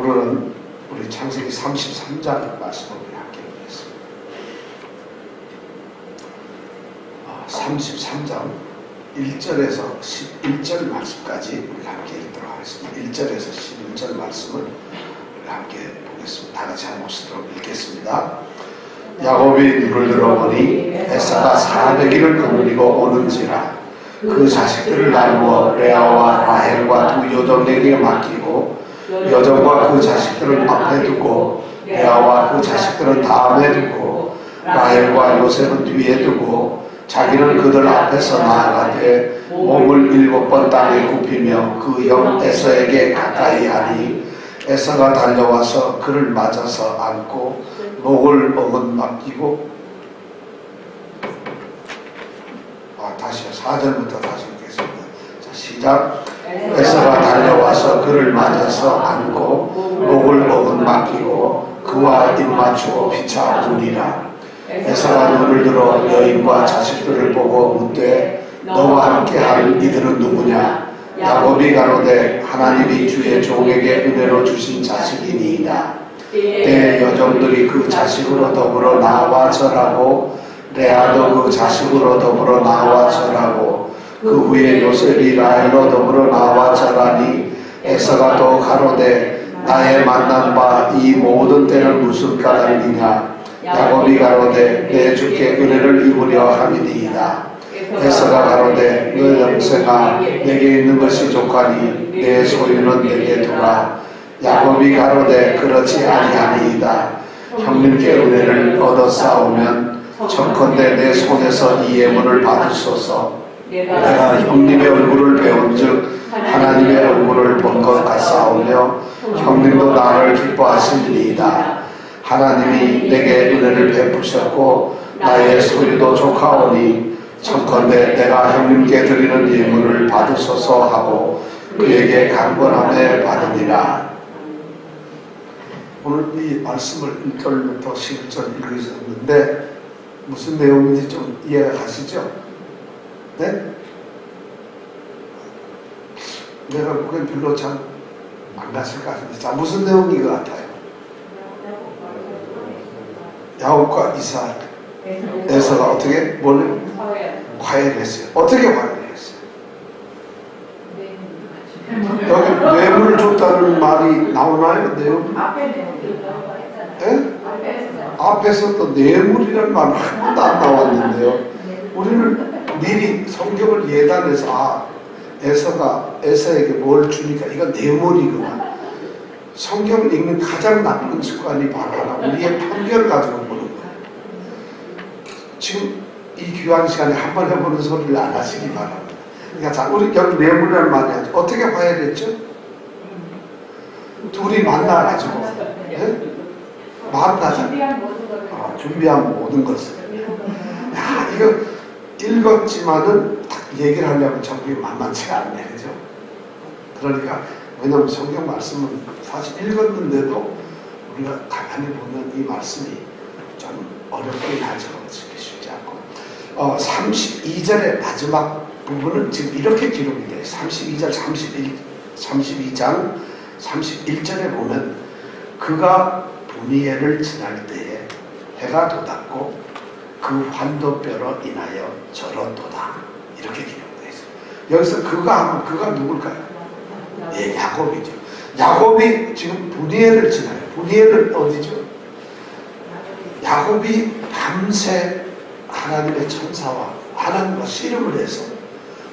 오늘은 우리 창세기 33장 말씀을 함께 보겠습니다. 33장 1절에서 11절 말씀까지 우리가 함께 읽도록 하겠습니다. 1절에서 11절 말씀을 우리가 함께 보겠습니다. 다 같이 한 목소리로 읽겠습니다. 야곱이 눈을 들어보니 에사가 400일을 거느리고 오는지라 그 자식들을 나누어 레아와 라헬과 두 여종에게 맡기고 여종과 그 자식들을 앞에 두고 레아와 그 자식들은 다음에 두고 라헬과 요셉은 뒤에 두고 자기는 그들 앞에서 나아가되 몸을 7번 땅에 굽히며 그 형 에서에게 가까이 하니 에서가 달려와서 그를 맞아서 안고 목을 어긋맞기고 다시요. 4절부터 다시 읽겠습니다. 자, 시작. 에서가 달려와서 그를 맞아서 안고 목을 어긋맞기고 그와 입맞추고 피차 우니라. 에서가 눈을 들어 여인과 자식들을 보고 묻되 너와 함께할 이들은 누구냐? 야곱이 가로되 하나님이 주의 종에게 은혜로 주신 자식이니이다. 내 여종들이 그 자식으로 더불어 나와 절하고 레아도 그 자식으로 더불어 나와 절하고 그 후에 요셉이 라헬로 더불어 나와 절하니 에서가 또 가로되 나의 만난 바 이 모든 때는 무슨 까닭이냐? 야곱이 가로되 내 주께 은혜를 입으려 함이니이다. 에서가 가로되 너 영생아 내게 있는 것이 족하니 내 소유는 내게 두라. 야곱이 가로되 그렇지 아니하니이다. 형님께 은혜를 얻어 싸우면 청컨대 내 손에서 이 예물을 받으소서. 내가 형님의 얼굴을 배운즉 하나님의 얼굴을 본 것 같사오며 형님도 나를 기뻐하시리이다. 하나님이 내게 은혜를 베푸셨고 나의 소유도 좋아오니 청컨대 내가 형님께 드리는 예물을 받으소서 하고 그에게 간권함에 받으니라. 오늘 이 말씀을 1절부터 11절 읽으셨는데 무슨 내용인지 좀 이해가 가시죠? 네? 내가 보기엔 별로 잘 안 가실 것 같은데 자, 무슨 내용인 것 같아요? 야곱과 이삭 에서가 어떻게 뭘 과열했어요? 어떻게 과열했어요? 여기 뇌물을 줬다는 말이 나오나요? 내용? 네? 앞에서 또 뇌물이라는 말은 한 번도 안 나왔는데요. 우리는 미리 성경을 예단해서 에서가 에서에게 뭘 주니까 이건 뇌물이구나. 성경을 읽는 가장 나쁜 습관이 바로 하나 우리의 편견을 가지고 보는 거예요. 지금 이 귀한 시간에 한번 해보는 소리를 안 하시기 바랍니다. 그러니까 자, 우리 여기 뇌물이라는 말이 하죠. 어떻게 화해했죠? 둘이 만나가지고 네? 만나자. 준비한 모든 것을. 야, 이거 읽었지만은 딱 얘기를 하려면 정말 만만치가 않네, 그죠? 그러니까 왜냐하면 성경 말씀은 사실 읽었는데도 우리가 가만히 보면 이 말씀이 좀 어렵게 가져오기 쉽지 않고 32절의 마지막 부분은 지금 이렇게 기록이 돼요. 32절, 32장 31절에 보면 그가 분이엘을 지날 때에 해가 돋았고 그 환도뼈로 인하여 절었도다. 이렇게 기록되어 있어요. 여기서 그가 하면 그가 누굴까요? 예, 야곱이죠. 야곱이 지금 분이엘을 지나요. 분이엘은 어디죠? 야곱이 밤새 하나님의 천사와 하나님과 씨름을 해서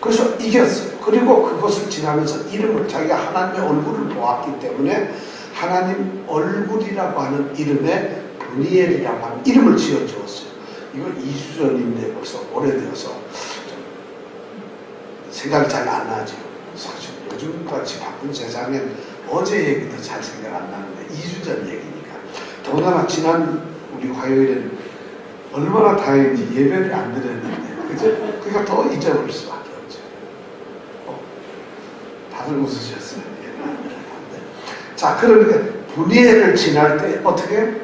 그래서 이겼어요. 그리고 그것을 지나면서 이름을 자기가 하나님의 얼굴을 보았기 때문에 하나님 얼굴이라고 하는 이름에 분이엘이라고 하는 이름을 지어주었어요. 이걸 2주 전인데 벌써 오래되어서 좀 생각이 잘 안 나죠. 사실 요즘같이 바쁜 세상엔 어제 얘기도 잘 생각 안 나는데 2주 전 얘기니까. 더구나 지난 우리 화요일에는 얼마나 다행인지 예배를 안 드렸는데 그죠? 그러니까 더 잊어버릴 수밖에 없죠. 다들 웃으셨어요. 예배를 안 드렸는데. 자, 그러니까 분이엘을 지날 때 어떻게?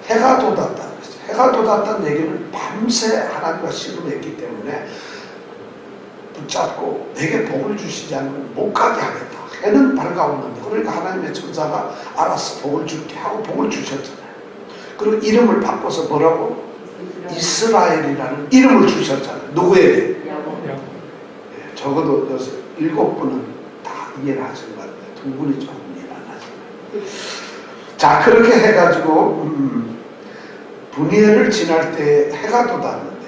해가 돋았다. 해가 돋았다는 얘기는 밤새 하나님과 씨름했기 때문에 붙잡고 내게 복을 주시지 않으면 못 가게 하겠다. 해는 밝아오는데, 그러니까 하나님의 천사가 알아서 복을 줄게 하고 복을 주셨잖아요. 그리고 이름을 바꿔서 뭐라고? 이스라엘이라는 이름을 주셨잖아요. 누구에게? 네, 적어도 7분은 다 이해를 하신 것 같은데 2분이 조금 이해를 안 하시네요. 자, 그렇게 해가지고 분이엘을 지날 때 해가 돋았는데,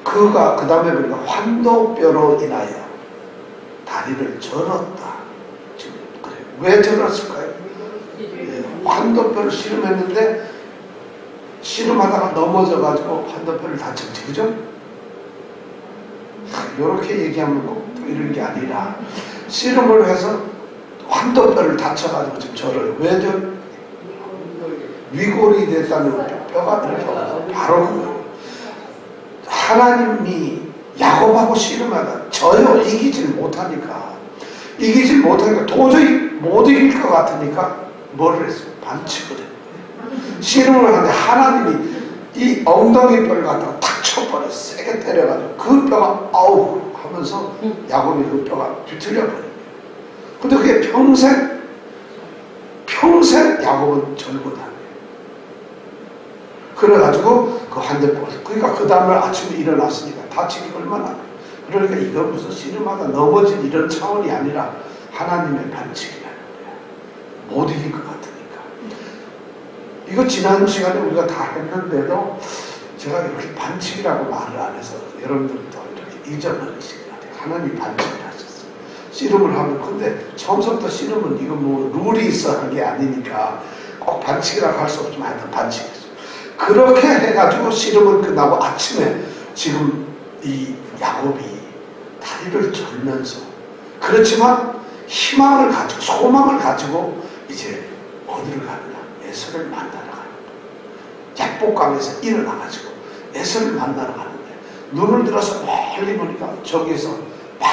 그가 그 다음에 보니까 환도뼈로 인하여 다리를 절었다. 지금 그래요. 왜 절었을까요? 예, 환도뼈를 씨름했는데 씨름하다가 넘어져가지고 환도뼈를 다쳤지, 그죠? 이렇게 얘기하면 꼭 이런 게 아니라, 씨름을 해서 환도뼈를 다쳐가지고 지금 절어요. 왜 절? 위골이 됐다는 뼈가 이렇게 바로 그거예요. 하나님이 야곱하고 씨름하다 져요. 이기질 못하니까 도저히 못 이길 것 같으니까 뭐를 했어요? 반칙을 해요. 씨름을 하는데 하나님이 이 엉덩이 뼈를 갖다가 탁 쳐버려, 세게 때려가지고 그 뼈가 아우 하면서 야곱이 그 뼈가 뒤틀려 버려요. 근데 그게 평생 야곱은 절고 다녀요. 그래가지고 그 환대뼈, 그러니까 그 다음날 아침에 일어났으니까 다치기 얼마나. 그러니까 이거 무슨 씨름하다 넘어진 이런 차원이 아니라 하나님의 반칙이라는 거야. 못 이길 것 같으니까. 이거 지난 시간에 우리가 다 했는데도 제가 이렇게 반칙이라고 말을 안 해서 여러분들도 이렇게 잊어버리신 것 같아요. 하나님이 반칙을 하셨어요. 씨름을 하면, 근데 처음부터 씨름은 이거 뭐 룰이 있어 한 게 아니니까 꼭 반칙이라고 할 수 없지만 하여튼 반칙이죠. 그렇게 해가지고 씨름은 끝나고 아침에 지금 이 야곱이 다리를 절면서, 그렇지만 희망을 가지고 소망을 가지고 이제 어디를 가느냐? 에서를 만나러 가는 거예요. 약복강에서 일어나가지고 에서를 만나러 가는데, 눈을 들어서 멀리 보니까 저기에서 막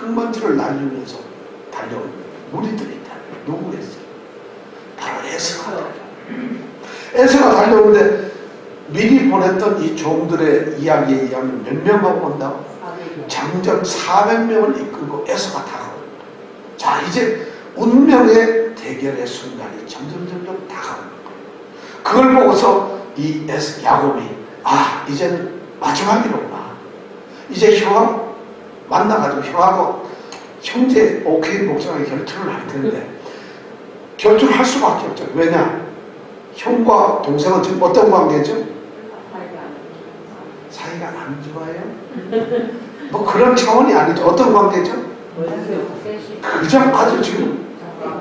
흙먼지를 날리면서 달려오는 무리들이 있다. 누구겠어요? 바로 에서가 에서가 달려오는데, 미리 보냈던 이 종들의 이야기에 의하면 몇 명하고 온다고? 장정 400명을 이끌고 에서가 다가옵니다. 자, 이제 운명의 대결의 순간이 점점 다가옵니다. 그걸 보고서 이 야곱이, 아, 이제는 마지막이로구나. 이제 형하고 만나가지고 형하고 형제 오케이 목사랑 결투를 할 텐데, 결투를 할 수밖에 없죠. 왜냐? 형과 동생은 지금 어떤 관계죠? 사이가 안 좋아요? 뭐 그런 차원이 아니죠. 어떤 관계죠? 그저 아주 지금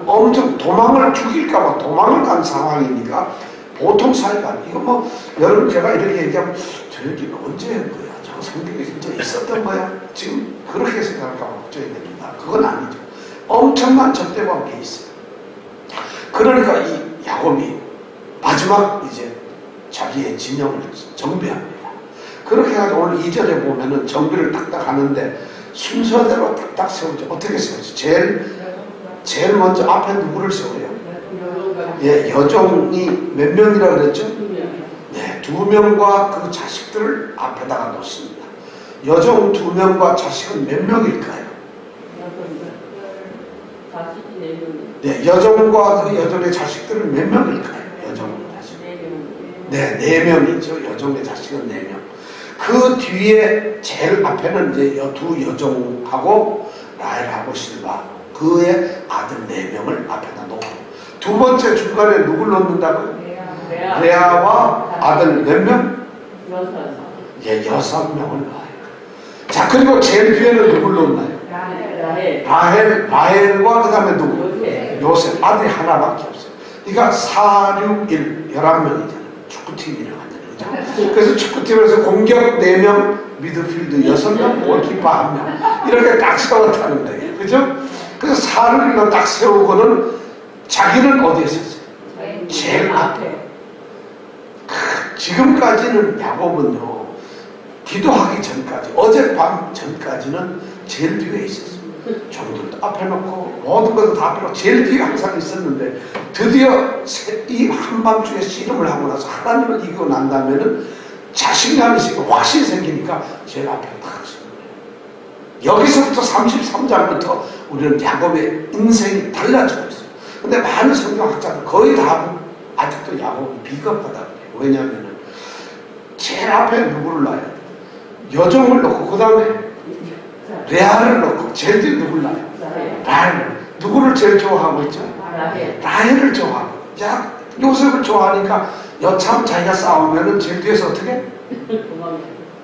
엄청 도망을 죽일까봐 도망을 간 상황이니까 보통 사이가 아니에요. 이거 뭐 여러분 제가 이렇게 얘기하면 저 얘기는 언제 한 거야? 저 성경에 진짜 있었던 거야? 지금 그렇게 생각할까 걱정이 됩니다. 그건 아니죠. 엄청난 적대 관계에 있어요. 그러니까 이 야곱이 마지막 이제 자기의 진영을 정비합니다. 그렇게 해가지고 오늘 2절에 보면은 정비를 딱딱 하는데 순서대로 딱딱 세우죠. 어떻게 세우죠? 제일 먼저 앞에 누구를 세워요? 예, 여종이 몇 명이라고 그랬죠? 네, 2명과 그 자식들을 앞에다가 놓습니다. 여종 2명과 자식은 몇 명일까요? 네, 여종과 그 여종의 자식들은 몇 명일까요? 여종 자식. 네, 4명이죠. 여종의 자식은 4명. 그 뒤에 제일 앞에는 이제 두 여종하고 라헬하고 실바, 그의 아들 4명을 앞에다 놓고, 두 번째 중간에 누굴 놓는다고요? 레아와 아들 몇 명? 6. 예, 6명을 넣어요. 자, 그리고 제일 뒤에는 누굴 놓나요? 라헬과 그 다음에 누구? 요셉. 아들이 하나밖에 없어요. 그러니까 4, 6, 1, 11명이잖아요. 축구팀이라고 하잖아요. 그죠? 그래서 축구팀에서 공격 4명, 미드필드 6명, 골키퍼 1명. 이렇게 딱 세웠다는 거예요. 그죠? 그래서 4를 1로 딱 세우고는 자기는 어디에 섰어요? 제일 앞에. 지금까지는 야곱은요, 기도하기 전까지, 어젯밤 전까지는 제일 뒤에 있었어요. 종들도 앞에 놓고 모든 것도 다 앞에 놓고 제일 뒤에 항상 있었는데, 드디어 이 한밤중에 씨름을 하고 나서 하나님을 이기고 난다면은 자신감이 생기고 확신이 생기니까 제일 앞에 딱 선 거예요. 여기서부터 33장부터 우리는 야곱의 인생이 달라지고 있어요. 근데 많은 성경학자들 거의 다 아직도 야곱이 비겁하다 그래요. 왜냐하면 제일 앞에 누구를 놔야 돼요? 여종을 놓고 그 다음에 레아를 놓고 제일 뒤에 누구를 놔요? 라헬을. 누구를 제일 좋아하고 있죠? 라헬을 좋아하고. 자, 요셉을 좋아하니까 여참 자기가 싸우면은 제일 뒤에서 어떻게?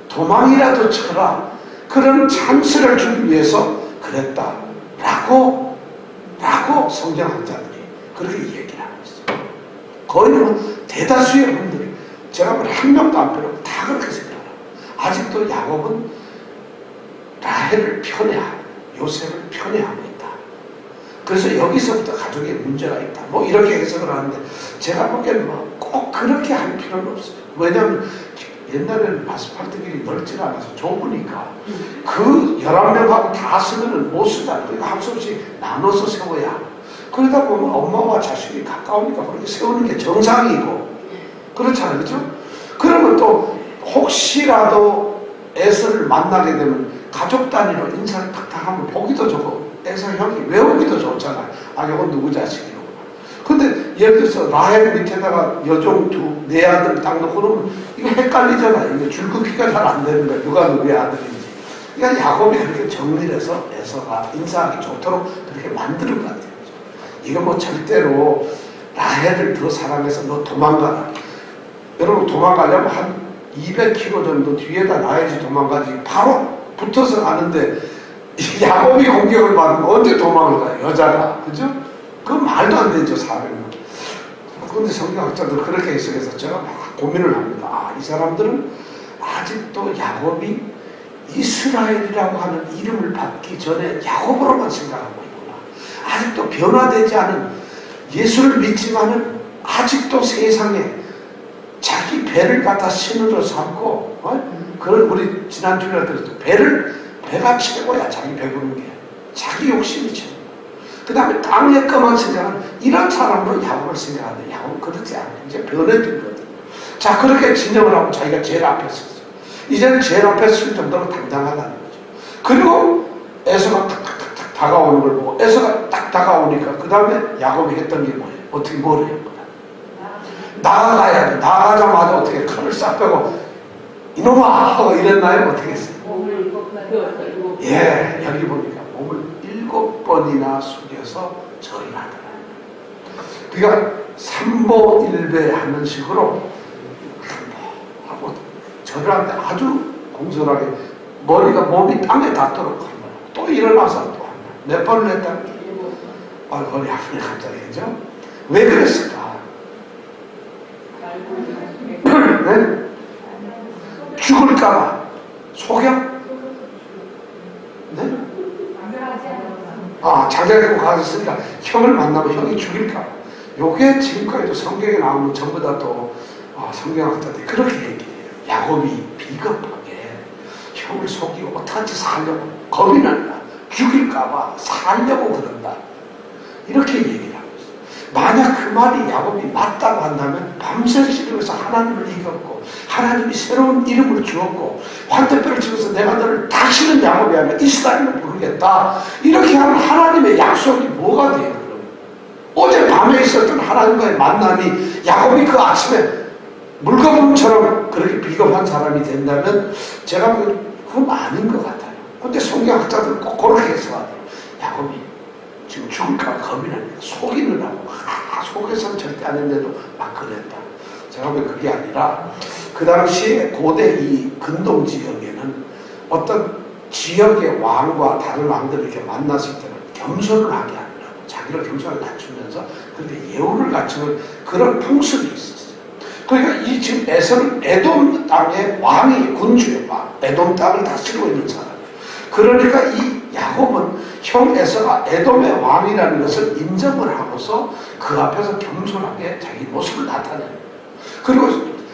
도망이라도 쳐라. 그런 찬스를 주기 위해서 그랬다. 라고 성경학자들이 그렇게 얘기를 하고 있어요. 거의 대다수의 분들이 제가 보기엔 한 명도 안 빼고 다 그렇게 생각해요. 아직도 야곱은 라헬을 편애하고 요셉을 편애하고 있다. 그래서 여기서부터 가족에 문제가 있다. 뭐 이렇게 해석을 하는데 제가 보기에는 꼭 그렇게 할 필요는 없어요. 왜냐하면 옛날에는 아스팔트 길이 넓지 않아서 좁으니까 그 11명하고 다 쓰면은 못 쓰잖아요. 그러니까 한 손씩 나눠서 세워야. 그러다 보면 엄마와 자식이 가까우니까 그렇게 세우는 게 정상이고 그렇잖아요. 그렇죠? 그러면 또 혹시라도 에서를 만나게 되면 가족 단위로 인사를 탁탁 하면 보기도 좋고 에서 형이 외우기도 좋잖아요. 아, 이건 누구 자식이구나. 근데 예를 들어서 라헬 밑에다가 여종 네 아들 딱 놓고 그러면 이거 헷갈리잖아요. 이게 줄긋기가 잘 안 되는 거예요. 누가 누구의 아들인지. 그러니까 야곱이 그렇게 정리를 해서 에서가 인사하기 좋도록 그렇게 만드는 것 같아요. 이거 뭐 절대로 라헬을 더 사랑해서 너 도망가라. 여러분 도망가려면 한 200km 정도 뒤에다 놔야지 도망가지. 바로 붙어서 가는데 야곱이 공격을 받으면 언제 도망을 가요? 여자가. 그죠? 그건 말도 안 되죠. 400명. 그런데 성경학자들 그렇게 해석해서 제가 막 고민을 합니다. 아, 이 사람들은 아직도 야곱이 이스라엘이라고 하는 이름을 받기 전에 야곱으로만 생각하고 있구나. 아직도 변화되지 않은 예수를 믿지만은 아직도 세상에 자기 배를 갖다 신으로 삼고 그걸 우리 지난 주일에 들었죠. 배가 최고야. 자기 배부른 게. 자기 욕심이 최고. 그 다음에 땅의 것만 생각하는 이런 사람으로 야곱을 생각하는데 야곱은 그렇지 않아요. 이제 변해진 거거든. 자, 그렇게 진정을 하고 자기가 제일 앞에 섰어요. 이제는 제일 앞에 설 정도로 당당하다는 거죠. 그리고 에서가 탁탁탁탁 다가오는 걸 보고 에서가 딱 다가오니까 그 다음에 야곱이 했던 게 뭐예요? 어떻게 뭘 해요? 나아가야 돼. 나아가자마자 어떻게 칼을 싹 빼고 이놈아 하고 이랬나요? 어떻게 했어요? 예, 여기 보니까 몸을 7번이나 숙여서 절을 하더라. 그러니까 삼보일배 하는 식으로 하고 절을 하는데 아주 공손하게 몸이 땅에 닿도록 또 일어나서 또 몇 번을 했다? 허리 아프네 갑자기. 그죠? 왜 그랬을까? 네? 죽을까봐 속여? 네? 아, 자기가 가졌으니까 형을 만나면 형이 죽일까봐. 요게 지금까지도 성경에 나오는 전부 다 또 성경학자들이 그렇게 얘기해요. 야곱이 비겁하게 형을 속이고 어떡하지 살려고 겁이 난다. 죽일까봐 살려고 그런다. 이렇게 얘기를 하고 있어요. 만약 그 말이 야곱이 맞다고 한다면 밤새 시름해서 하나님을 이겼고 하나님이 새로운 이름을 주었고 환대뼈를 치면서 내가 너를 다시는 야곱이 아니라 이스라엘로 부르겠다. 이렇게 하면 하나님의 약속이 뭐가 돼요? 그럼 어제 밤에 있었던 하나님과의 만남이 야곱이 그 아침에 물거품처럼 그렇게 비겁한 사람이 된다면 제가 그건 아닌 것 같아요. 근데 성경학자들은 꼭 그렇게 해석하더라고요. 야곱이 지금 죽을까 겁이 나니까 속이느라고 속에서는 절대 안 했는데도 막 그랬다. 제가 보기엔 그게 아니라 그 당시에 고대 이 근동 지역에는 어떤 지역의 왕과 다른 왕들을 이렇게 만났을 때는 겸손을 하게 하느라고 자기를 겸손하게 갖추면서 그런데 예우를 갖추는 그런 풍습이 있었어요. 그러니까 이 지금 에서는 에돔 땅의 왕이 군주의 왕, 에돔 땅을 다스리고 있는 사람. 그러니까 이 야곱은 형 에서가 에돔의 왕이라는 것을 인정을 하고서 그 앞에서 겸손하게 자기 모습을 나타내는. 그리고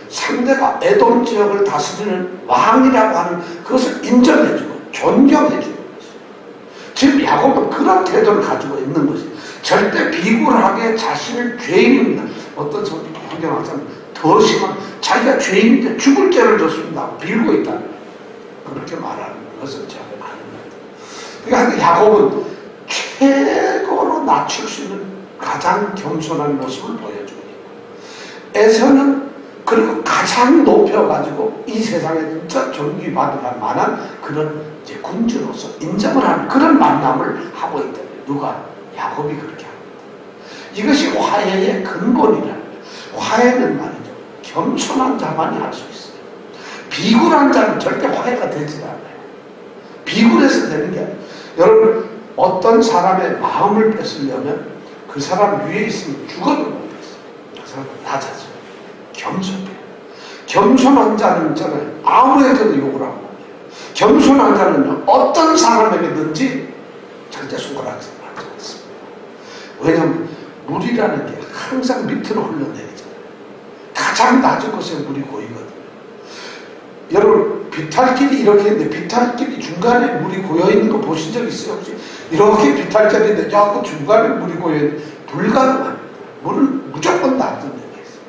상대가 에돔 지역을 다스리는 왕이라고 하는 그것을 인정해주고 존경해주는 것이죠. 지금 야곱은 그런 태도를 가지고 있는 것이 절대 비굴하게 자신을 죄인입니다. 어떤 성경학자는 더 심한 자기가 죄인인데 죽을 죄를 졌습니다. 빌고 있다는 그렇게 말하는 것을 제가 아는 거예요. 그러니까 야곱은 최고로 낮출 수 있는 가장 겸손한 모습을 보여주고 있고, 에서는 그리고 가장 높여가지고 이 세상에 진짜 존귀받을 만한 그런 이제 군주로서 인정을 하는 그런 만남을 하고 있다는 거예요. 누가? 야곱이 그렇게 합니다. 이것이 화해의 근본이라는 거예요. 화해는 말이죠, 겸손한 자만이 할 수 있어요. 비굴한 자는 절대 화해가 되지 않아요. 비굴해서 되는 게 아니에요. 여러분, 어떤 사람의 마음을 뺏으려면 그 사람 위에 있으면 죽어도 못 뺏어요. 그 사람은 낮아져. 겸손해요. 겸손한 자는 저는 아무에게도 욕을 하고, 겸손한 자는 어떤 사람에게든지 절대 손가락질 하지 않습니다. 왜냐하면 물이라는 게 항상 밑으로 흘러내리잖아요. 가장 낮은 곳에 물이 고이거든요. 여러분, 비탈길이 이렇게 있는데 비탈길이 중간에 물이 고여있는 거 보신 적 있어요? 혹시? 이렇게 비탈길인데 그 중간에 물이 고여있는 불가능합니다. 물은 무조건 낮은 데가 있어요.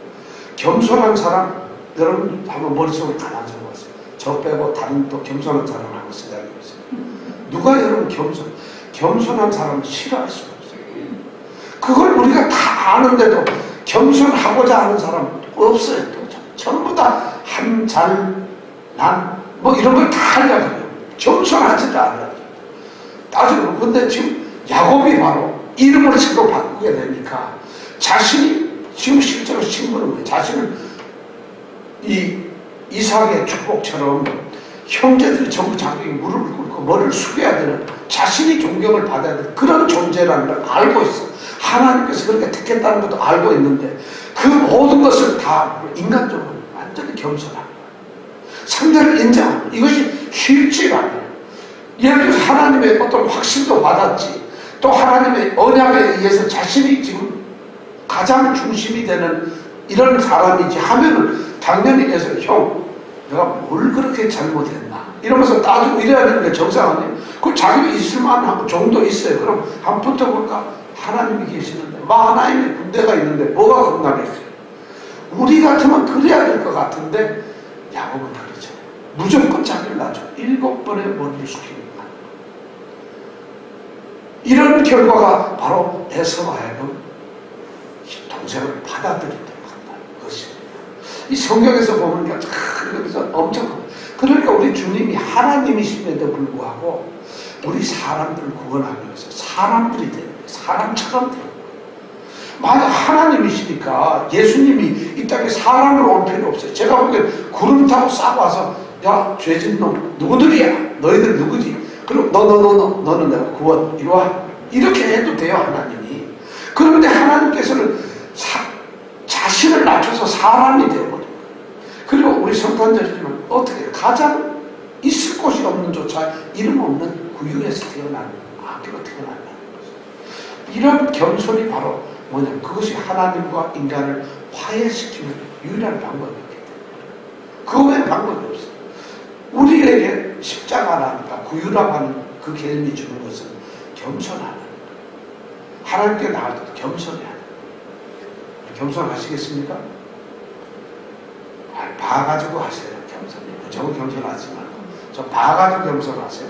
겸손한 사람, 여러분 한번 머릿속에 가만히 적어보세요. 저 빼고 다른 또 겸손한 사람을 한번 생각해보세요. 누가 여러분 겸손한 사람을 싫어할 수가 없어요. 그걸 우리가 다 아는데도 겸손하고자 하는 사람은 없어요. 또 전부 다 한 잘 난 뭐 이런 걸 다 하려고 해요. 겸손하지도 않아요. 따지고. 근데 지금 야곱이 바로 이름을 새로 바꾸게 되니까 자신이 지금 실제로 신부는 거예요. 자신을 이 이삭의 축복처럼 형제들이 전부 자기 무릎을 꿇고 머리를 숙여야 되는, 자신이 존경을 받아야 되는 그런 존재라는 걸 알고 있어. 하나님께서 그렇게 택했다는 것도 알고 있는데 그 모든 것을 다 인간적으로 완전히 겸손합니다. 상대를 인정하는, 이것이 쉽지가 않아요. 예를 들어서 하나님의 어떤 확신도 받았지, 또 하나님의 언약에 의해서 자신이 지금 가장 중심이 되는 이런 사람이지 하면은 당연히 해서 형, 내가 뭘 그렇게 잘못했나 이러면서 따지고 이래야 되는 게 정상 아니에요? 그 자기가 있을만한 정도 있어요. 그럼 한번 붙어볼까? 하나님이 계시는데, 하나님의 군대가 있는데 뭐가 겁나겠어요? 우리 같으면 그래야 될 것 같은데 야곱은 그러죠. 무조건 자기를 낮춰 7번의 머리를 숙입니다. 이런 결과가 바로 에서와 하여금 동생을 받아들이도록 한다는 것입니다. 이 성경에서 보면 여기서 엄청, 그러니까 우리 주님이 하나님이심에도 불구하고 우리 사람들을 구원하기 위해서 사람들이 되는 거예요. 사람처럼 되는 거예요. 만약 하나님이시니까 예수님이 이 땅에 사람으로 올 필요 없어요. 제가 보기엔 구름 타고 싹 와서 야, 죄진 놈 누구들이야? 너희들 누구지? 그럼 너는 내가 구원 이리 와. 이렇게 해도 돼요, 하나님이. 그런데 하나님께서는 자신을 낮춰서 사람이 되어버린 거예요. 그리고 우리 성탄절이지만 어떻게 가장 있을 곳이 없는 조차 이름 없는 구유에서 태어난 아기로 태어난다는 거죠. 이런 겸손이 바로 뭐냐면 그것이 하나님과 인간을 화해시키는 유일한 방법이었기 때문에 그 외에 방법이 없어요. 우리에게 십자가라니까 구유라고 하는 그 개념이 주는 것은 겸손하는, 하나님께 나갈 때도 겸손해야 돼요. 겸손하시겠습니까? 봐가지고 하세요. 겸손히. 무조건 겸손하지 말고 좀 봐가지고 겸손하세요.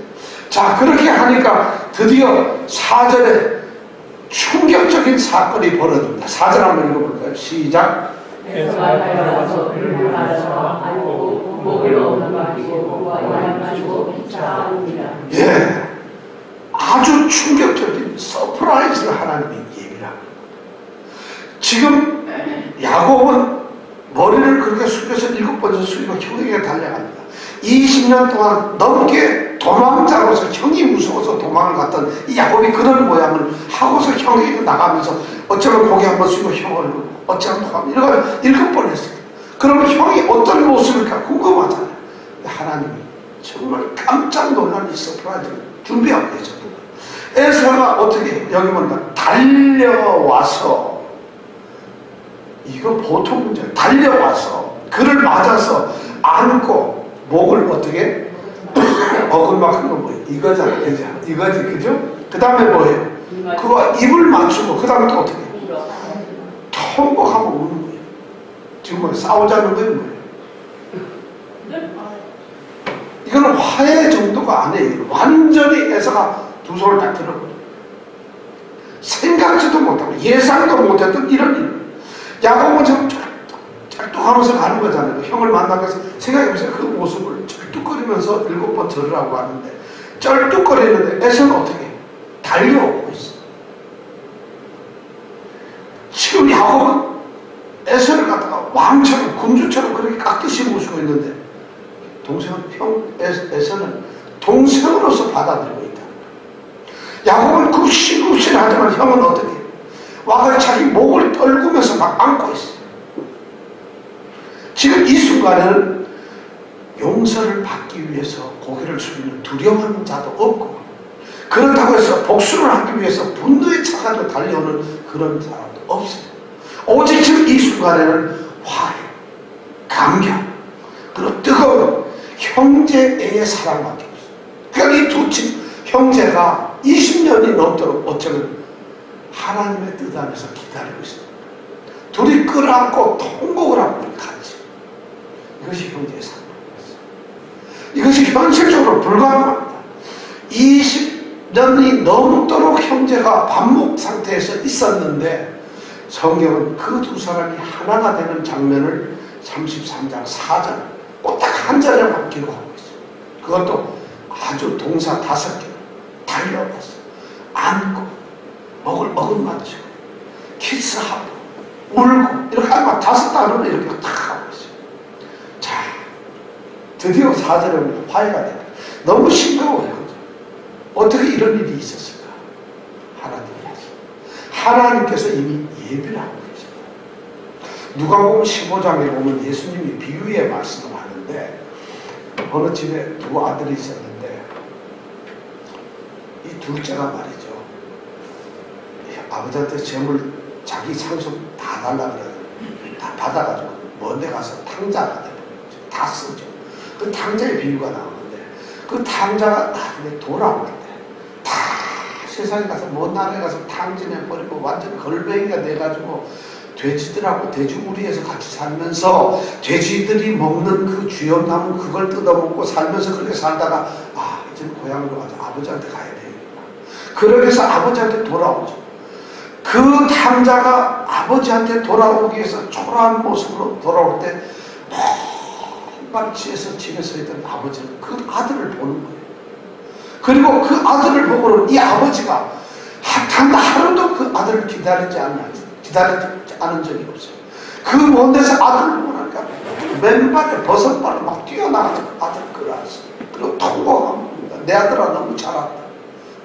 자, 그렇게 하니까 드디어 4절에 충격적인 사건이 벌어집니다. 4절 한번 읽어볼까요? 시작. 에서가 달려와서 그를 만나서 안고 목을 얻는 마시고 와인 마시고 피차합니다. 예, 아주 충격적인 서프라이즈를 하나님이 얘기를 합니다. 지금 야곱은 머리를 그렇게 숙여서 7번째 숙이고 형에게 달려갑니다. 20년 동안 넘게 도망자로서 형이 무서워서 도망을 갔던 이 야곱이 그런 모양을 하고서 형에게 나가면서 어쩌면 고개 한번 숙이고 형을 어쩌면 하면 이러고 7번 했어요. 그러면 형이 어떤 모습일까 궁금하잖아요. 하나님이 정말 깜짝 놀란 이 서프라이즈를 준비하고 계셨던 거예요. 에서가 어떻게 여기 보니까 달려와서, 이거 보통 문제예요. 달려와서 그를 맞아서 안고 목을 어떻게 어글막한 건 뭐예요? 이거잖아, 그죠? 이거지, 그죠? 그 다음에 뭐예요? 그거 입을 맞추고 그 다음에 또 어떻게 통곡하고 우는 거예요. 지금 뭐 싸우자는 거예요, 뭐예요? 이거는 화해 정도가 아니에요. 완전히 에서가 두 손을 딱 들어버려. 생각지도 못하고 예상도 못했던 이런 일. 야곱은 좀 짤뚝하면서 가는 거잖아요. 형을 만나고 해서 생각해보세요. 그 모습을 쩔뚝거리면서 7번 절을 하고 하는데, 쩔뚝거리는데 에서는 어떻게 해요? 달려오고 있어. 지금 야곱은 에서를 갖다가 왕처럼 군주처럼 그렇게 깍듯이 모시고 있는데, 에서는 동생으로서 받아들이고 있다. 야곱은 굽신굽신하지만 형은 어떻게 해요? 와가 자기 목을 떨구면서 막 안고 있어요. 지금 이 순간에는 용서를 받기 위해서 고개를 숙이는 두려워하는 자도 없고, 그렇다고 해서 복수를 하기 위해서 분노에 차가지고 달려오는 그런 사람도 없어요. 오직 지금 이 순간에는 화해, 감격, 그리고 뜨거운 형제의 사랑밖에 없어요. 그러니까 이 두 형제가 20년이 넘도록 어쩌면 하나님의 뜻 안에서 기다리고 있습니다. 둘이 끌어안고 통곡을 하고 같이. 이것이 형제의 사랑입니다. 이것이 현실적으로 불가능합니다. 20년이 넘도록 형제가 반목 상태에서 있었는데, 성경은 그 두 사람이 하나가 되는 장면을 33장 4절 꼭 딱 한 절에만 기록하고 있어요. 그것도 아주 동사 5개 달려가서 안고 목을 어긋맞추고 키스하고 울고 이렇게 하면 5단어로 이렇게 딱 하고 있어요. 자, 드디어 4절에 화해가 됩니다. 너무 싱거워요. 어떻게 이런 일이 있었을까? 하나님께서 이미 예비를 하고 계십니다. 누가복음 15장에 보면 예수님이 비유의 말씀을 하는데, 어느 집에 두 아들이 있었는데, 이 둘째가 말이죠, 아버지한테 재물 자기 상속 다 달라 그래요. 다 받아가지고 먼데 가서 탕자가 되는 거죠. 다 쓰죠. 그 탕자의 비유가 나오는데, 그 탕자가 나중에 돌아올 때 다 세상에 가서 먼 나라에 가서 탕진해버리고 완전 걸뱅이가 돼가지고 돼지들하고 돼지우리에서 같이 살면서 돼지들이 먹는 그 주염나무 그걸 뜯어먹고 살면서 그렇게 살다가, 아, 이제는 고향으로 가서 아버지한테 가야 되겠구나. 그렇게 해서 아버지한테 돌아오죠. 그 탕자가 아버지한테 돌아오기 위해서 초라한 모습으로 돌아올 때 말치에서 집에 서 있던 아버지는 그 아들을 보는 거예요. 그리고 그 아들을 보고는 이 아버지가 단 하루도 그 아들을 기다리지 않은 적이 없어요. 그 먼 데서 아들을 보니까 맨발에 버선발을 막 뛰어나가서 그 아들을 끌어안았어요. 그리고 통곡합니다. 내 아들아 너무 잘한다.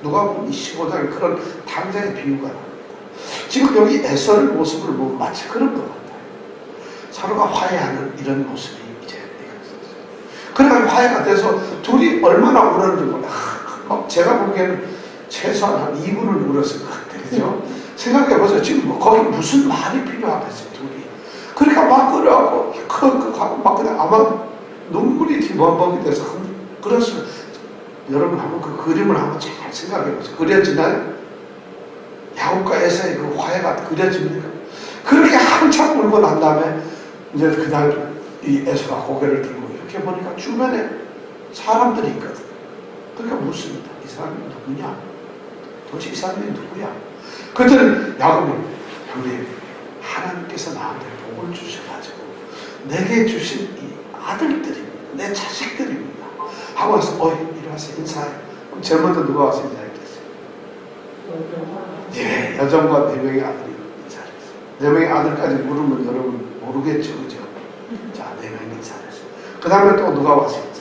누가복음 25장에 그런 탕자의 비유가 나옵니다. 지금 여기 에서의 모습을 보면 마치 그런 것 같아요. 서로가 화해하는 이런 모습이 이제 그래가지고 화해가 돼서 둘이 얼마나 울었는지 몰라요. 제가 보기에는 최소한 한 2분을 울었을 것 같아요. 그죠? 생각해보세요. 지금 뭐 거기 무슨 말이 필요하겠어요, 둘이. 그러니까 막 끌어갖고, 하고 막 그냥 아마 눈물이 뒤범벅이 돼서 그랬어요. 여러분 한번 그 그림을 한번 잘 생각해보세요. 그려지나요? 야곱과 에서의 그 화해가 그려집니까? 그렇게 한참 울고 난 다음에 이제 그날 이 에서가 고개를 들고 이렇게 보니까 주변에 사람들이 있거든. 그러니까 묻습니다. 이 사람이 누구냐? 도대체 이 사람이 누구야? 그랬더니 야곱이, 형님, 하나님께서 나한테 복을 주셔가지고 내게 주신 이 아들들입니다. 내 자식들입니다. 하고 와서 이리 와서 인사해. 그럼 제일 먼저 누가 와서 인사했겠어요? 예, 여정과 4명의 아들이 인사했어요. 4명의 아들까지 물으면 여러분 모르겠죠, 그죠? 자, 4명이 인사했어요. 그 다음에 또 누가 와서 인사해요?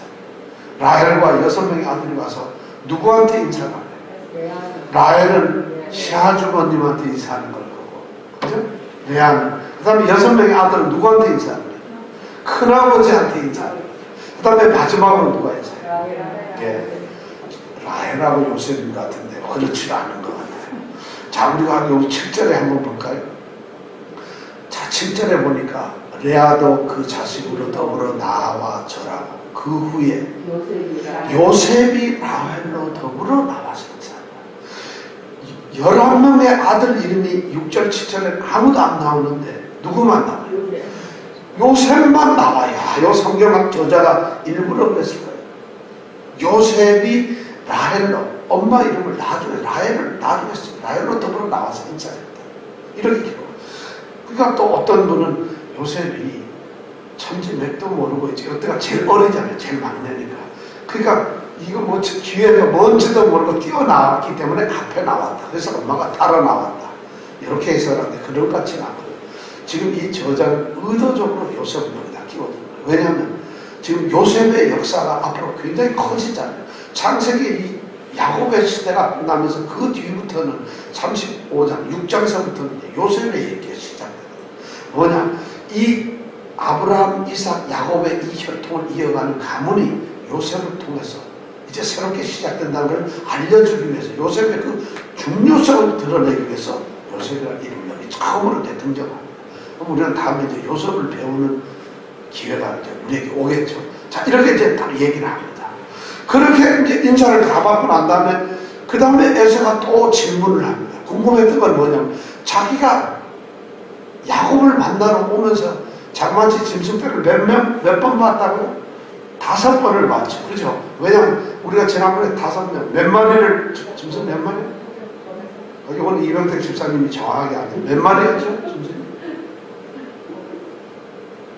라헬과 6명의 아들이 와서 누구한테 인사를 해요? 라헬은 시아주머님한테 인사하는 걸 보고, 그죠? 레아는. 그 다음에 6명의 아들은 누구한테 인사하는 거예요? 큰아버지한테 인사하는 거예요. 그 다음에 마지막으로 누가 인사해요? 예. 라헬하고 요셉인 것 같은데 그렇지 않은 것 같아요. 자, 우리가 여기 7절에 한번 볼까요? 자, 7절에 보니까 레아도 그 자식으로 더불어 나와 절하고 그 후에 요셉이 라헬로 더불어 나와서 인사합니다. 11명의 아들 이름이 6절 7절에 아무도 안 나오는데 누구만 나와요? 요셉만 나와요. 요 성경학 저자가 일부러 그랬을 거예요. 요셉이 라헬로 엄마 이름을 나중에 라헬을 나중에 라헬로 더불어 나와서 인사했다. 이렇게 기록. 그러니까 또 어떤 분은 요셉이 천지 맥도 모르고 이제 그때가 제일 어리잖아요. 제일 막내니까. 그러니까 이거 뭐 기회가 뭔지도 모르고 뛰어나왔기 때문에 앞에 나왔다. 그래서 엄마가 따라 나왔다. 이렇게 해석하는데 그런 것 같지는 않거든요. 지금 이 저자는 의도적으로 요셉을 여기다 끼워둔 거예요. 왜냐하면 지금 요셉의 역사가 앞으로 굉장히 커지잖아요. 창세기 이 야곱의 시대가 끝나면서 그 뒤부터는 35장, 6장서부터는 요셉의 얘기가 시작되거든요. 뭐냐? 이 아브라함, 이삭, 야곱의 이 혈통을 이어가는 가문이 요셉을 통해서 이제 새롭게 시작된다는 걸 알려주기 위해서 요셉의 그 중요성을 드러내기 위해서 요셉이라는 이름을 여기 처음으로 등장합니다. 그럼 우리는 다음에 이제 요셉을 배우는 기회가 이제 우리에게 오겠죠. 자, 이렇게 이제 딱 얘기를 합니다. 그렇게 이제 인사를 다 받고 난 다음에 그 다음에 에서가 또 질문을 합니다. 궁금했던 건 뭐냐면 자기가 야곱을 만나러 오면서 장만치 짐승떼를 몇 번 봤다고요? 5번을 봤죠. 그죠? 왜냐면 우리가 지난번에 5명, 몇 마리를, 짐승 몇 마리? 이건 이병택 집사님이 정확하게 아세요. 몇 마리였죠? 짐승?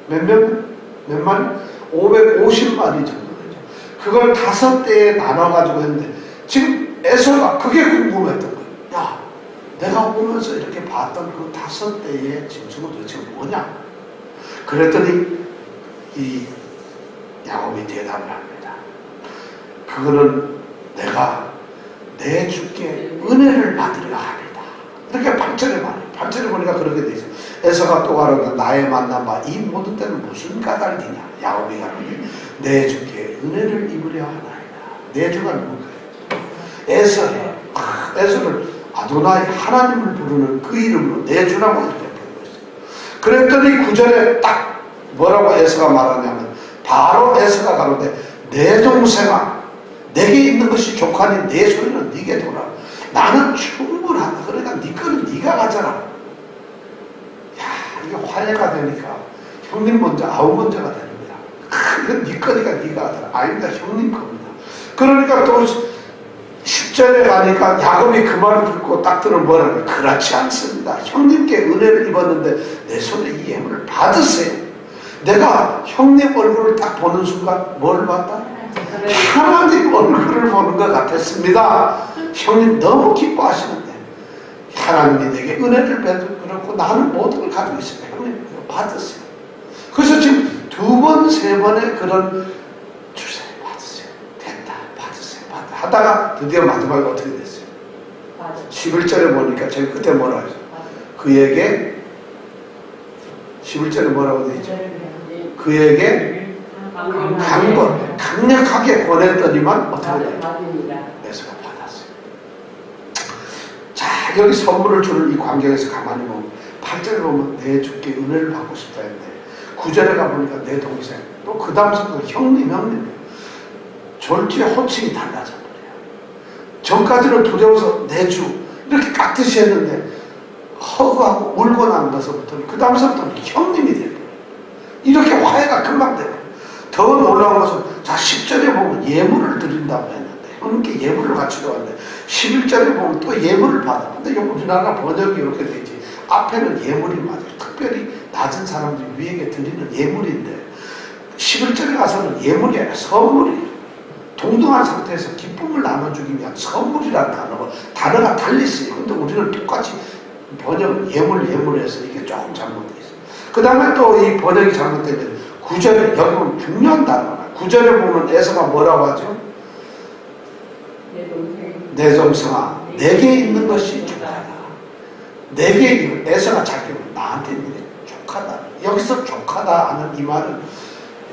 몇 명? 몇 마리? 550마리 정도 되죠. 그걸 5대에 나눠가지고 했는데 지금 에서가 그게 궁금했던 거예요. 야, 내가 오면서 이렇게 봤던 그 5대의 짐승은 도대체 뭐냐? 그랬더니 이 야곱이 대답을 합니다. 그거는 내가 내 주께 은혜를 받으려 합니다. 이렇게 8절에 말해요. 8절에 보니까 그렇게 되죠. 에서가 또 가로되 나의 만난 바 이 모든 때는 무슨 까닭이냐. 야곱이 가로되 내 주께 은혜를 입으려 하나이다. 내 주가 누굴까요? 에서예요. 에서를 아도나이 하나님을 부르는 그 이름으로 내 주라고 이렇게 부르고 있어요. 그랬더니 9절에 딱 뭐라고 에서가 말하냐면 바로 에서가 가로되 내 동생아 내게 있는 것이 족하니 내 소유는 네게 돌아. 나는 충분하다. 그러니까 네 거는 네가 가져라. 야, 이게 화해가 되니까 형님 먼저 아우 먼저가 됩니다. 이건 네 거니까 네가 가져라. 아닙니다. 형님 겁니다. 그러니까 또 10절에 가니까 야곱이 그 말을 듣고 딱 들은 뭐라고? 그렇지 않습니다. 형님께 은혜를 입었는데 내 손에 이 예물을 받으세요. 내가 형님 얼굴을 딱 보는 순간 뭘 봤다? 하나님 얼굴을 보는 것 같았습니다. 형님 너무 기뻐하시는데 하나님이 내게 은혜를 베풀고 나는 모든 걸 가지고 있습니다. 형님 이거 받으세요. 그래서 지금 2번, 3번의 그런 주세요. 받으세요. 됐다. 받으세요. 받다. 하다가 드디어 마지막에 어떻게 됐어요? 11절에 보니까 제일 끝에 뭐라고 했어요? 그에게 11절에 뭐라고 되어 있죠? 그에게 강력하게 권했더니만 어떻게 돼요? 에서가 받았어요. 자, 여기 선물을 주는 이 광경에서 가만히 보면 8절에 보면 내 주께 은혜를 받고 싶다 했는데 9절에 가보니까 내 동생 또 그 다음 선물 형님 졸지에 호칭이 달라져 버려요. 전까지는 두려워서 내 주 이렇게 깍듯이 했는데 허구하고 울고 난 것부터는 그 다음서부터는 형님이 돼요. 이렇게 화해가 금방 돼요. 더 놀라운 것은 자 10절에 보면 예물을 드린다고 했는데 형님께 예물을 바치러 왔는데 11절에 보면 또 예물을 받아. 근데 우리나라 번역이 이렇게 되지. 앞에는 예물이 맞아요. 특별히 낮은 사람들이 위에게 드리는 예물인데 11절에 가서는 예물이 아니라 선물이에요. 동등한 상태에서 기쁨을 나눠주기 위한 선물이라는 단어가 달리 쓰여요. 근데 우리는 똑같이 번역은 예물해서 이게 조금 잘못되어 있어요. 그 다음에 또 이 번역이 잘못되면 9절에 여기 보면 중요한 단어가 9절에 보면 에서가 뭐라고 하죠? 내 동생아 내게 있는 것이 족하다. 내게 있는 에서가 자기 나한테 있는 게 족하다. 여기서 족하다 하는 이 말은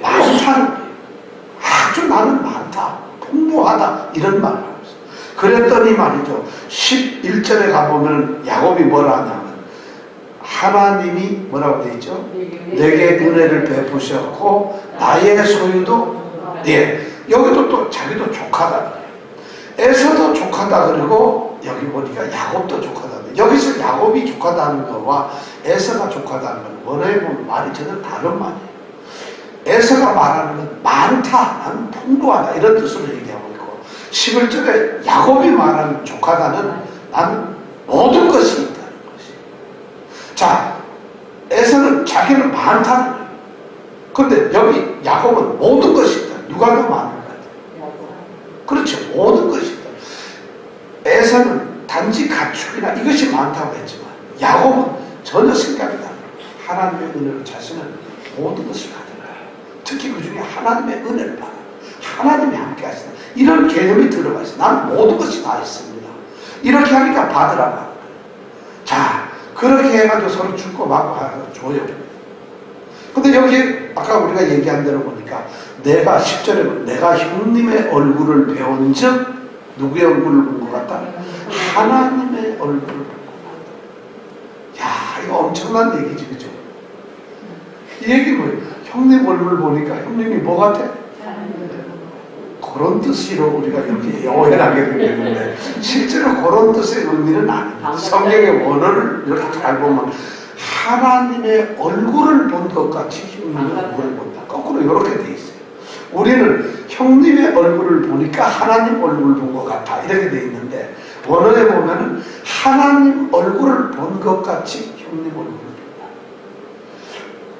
많다는 거예요. 아주 나는 많다. 풍부하다. 이런 말을 하고 있어요. 그랬더니 말이죠. 11절에 가보면 야곱이 뭐라 하냐면 하나님이 뭐라고 되어 있죠? 내게 은혜를 베푸셨고 나의 소유도 여기도 또 자기도 족하다 그래요. 에서도 족하다 그리고 여기 보니까 야곱도 족하다. 여기서 야곱이 족하다는 거와 에서가 족하다는 건 원어에 보면 말이 전혀 다른 말이에요. 에서가 말하는 건 많다, 나는 풍부하다 이런 뜻으로 얘기하고 있고 11절에 야곱이 말하는 조카다는 나는 모든 것이 있다는 것이. 자, 에서는 자기는 많다는 거예요. 그런데 여기 야곱은 모든 것이 있다. 누가 더 많은 것 같아요? 그렇죠. 모든 것이 있다. 에서는 단지 가축이나 이것이 많다고 했지만 야곱은 전혀 생각이 다르다. 하나님의 은혜로 자신은 모든 것을 가져가요. 특히 그 중에 하나님의 은혜를 받아. 하나님이 함께 하시다. 이런 개념이 들어가 있어요. 나는 모든 것이 다 있습니다. 이렇게 하니까 받으라고 하는 거예요. 자, 그렇게 해가지고 서로 주고 받고 하고 줘요. 근데 여기 아까 우리가 얘기한 대로 보니까 내가 10절에 보면 내가 형님의 얼굴을 배운 즉 누구의 얼굴을 본 것 같다? 하나님의 얼굴을 본 것 같다. 야, 이거 엄청난 얘기지, 그죠? 이 얘기는 뭐예요? 형님 얼굴을 보니까 형님이 뭐 같아? 그런 뜻으로 우리가 이렇게 오해하게 되는데 실제로 그런 뜻의 의미는 아닙니다. 성경의 원어를 이렇게 잘 보면 하나님의 얼굴을 본 것 같이 형님의 얼굴을 본다. 거꾸로 이렇게 돼 있어요. 우리는 형님의 얼굴을 보니까 하나님 얼굴을 본 것 같아 이렇게 돼 있는데 원어에 보면은 하나님 얼굴을 본 것 같이 형님 얼굴을 본다.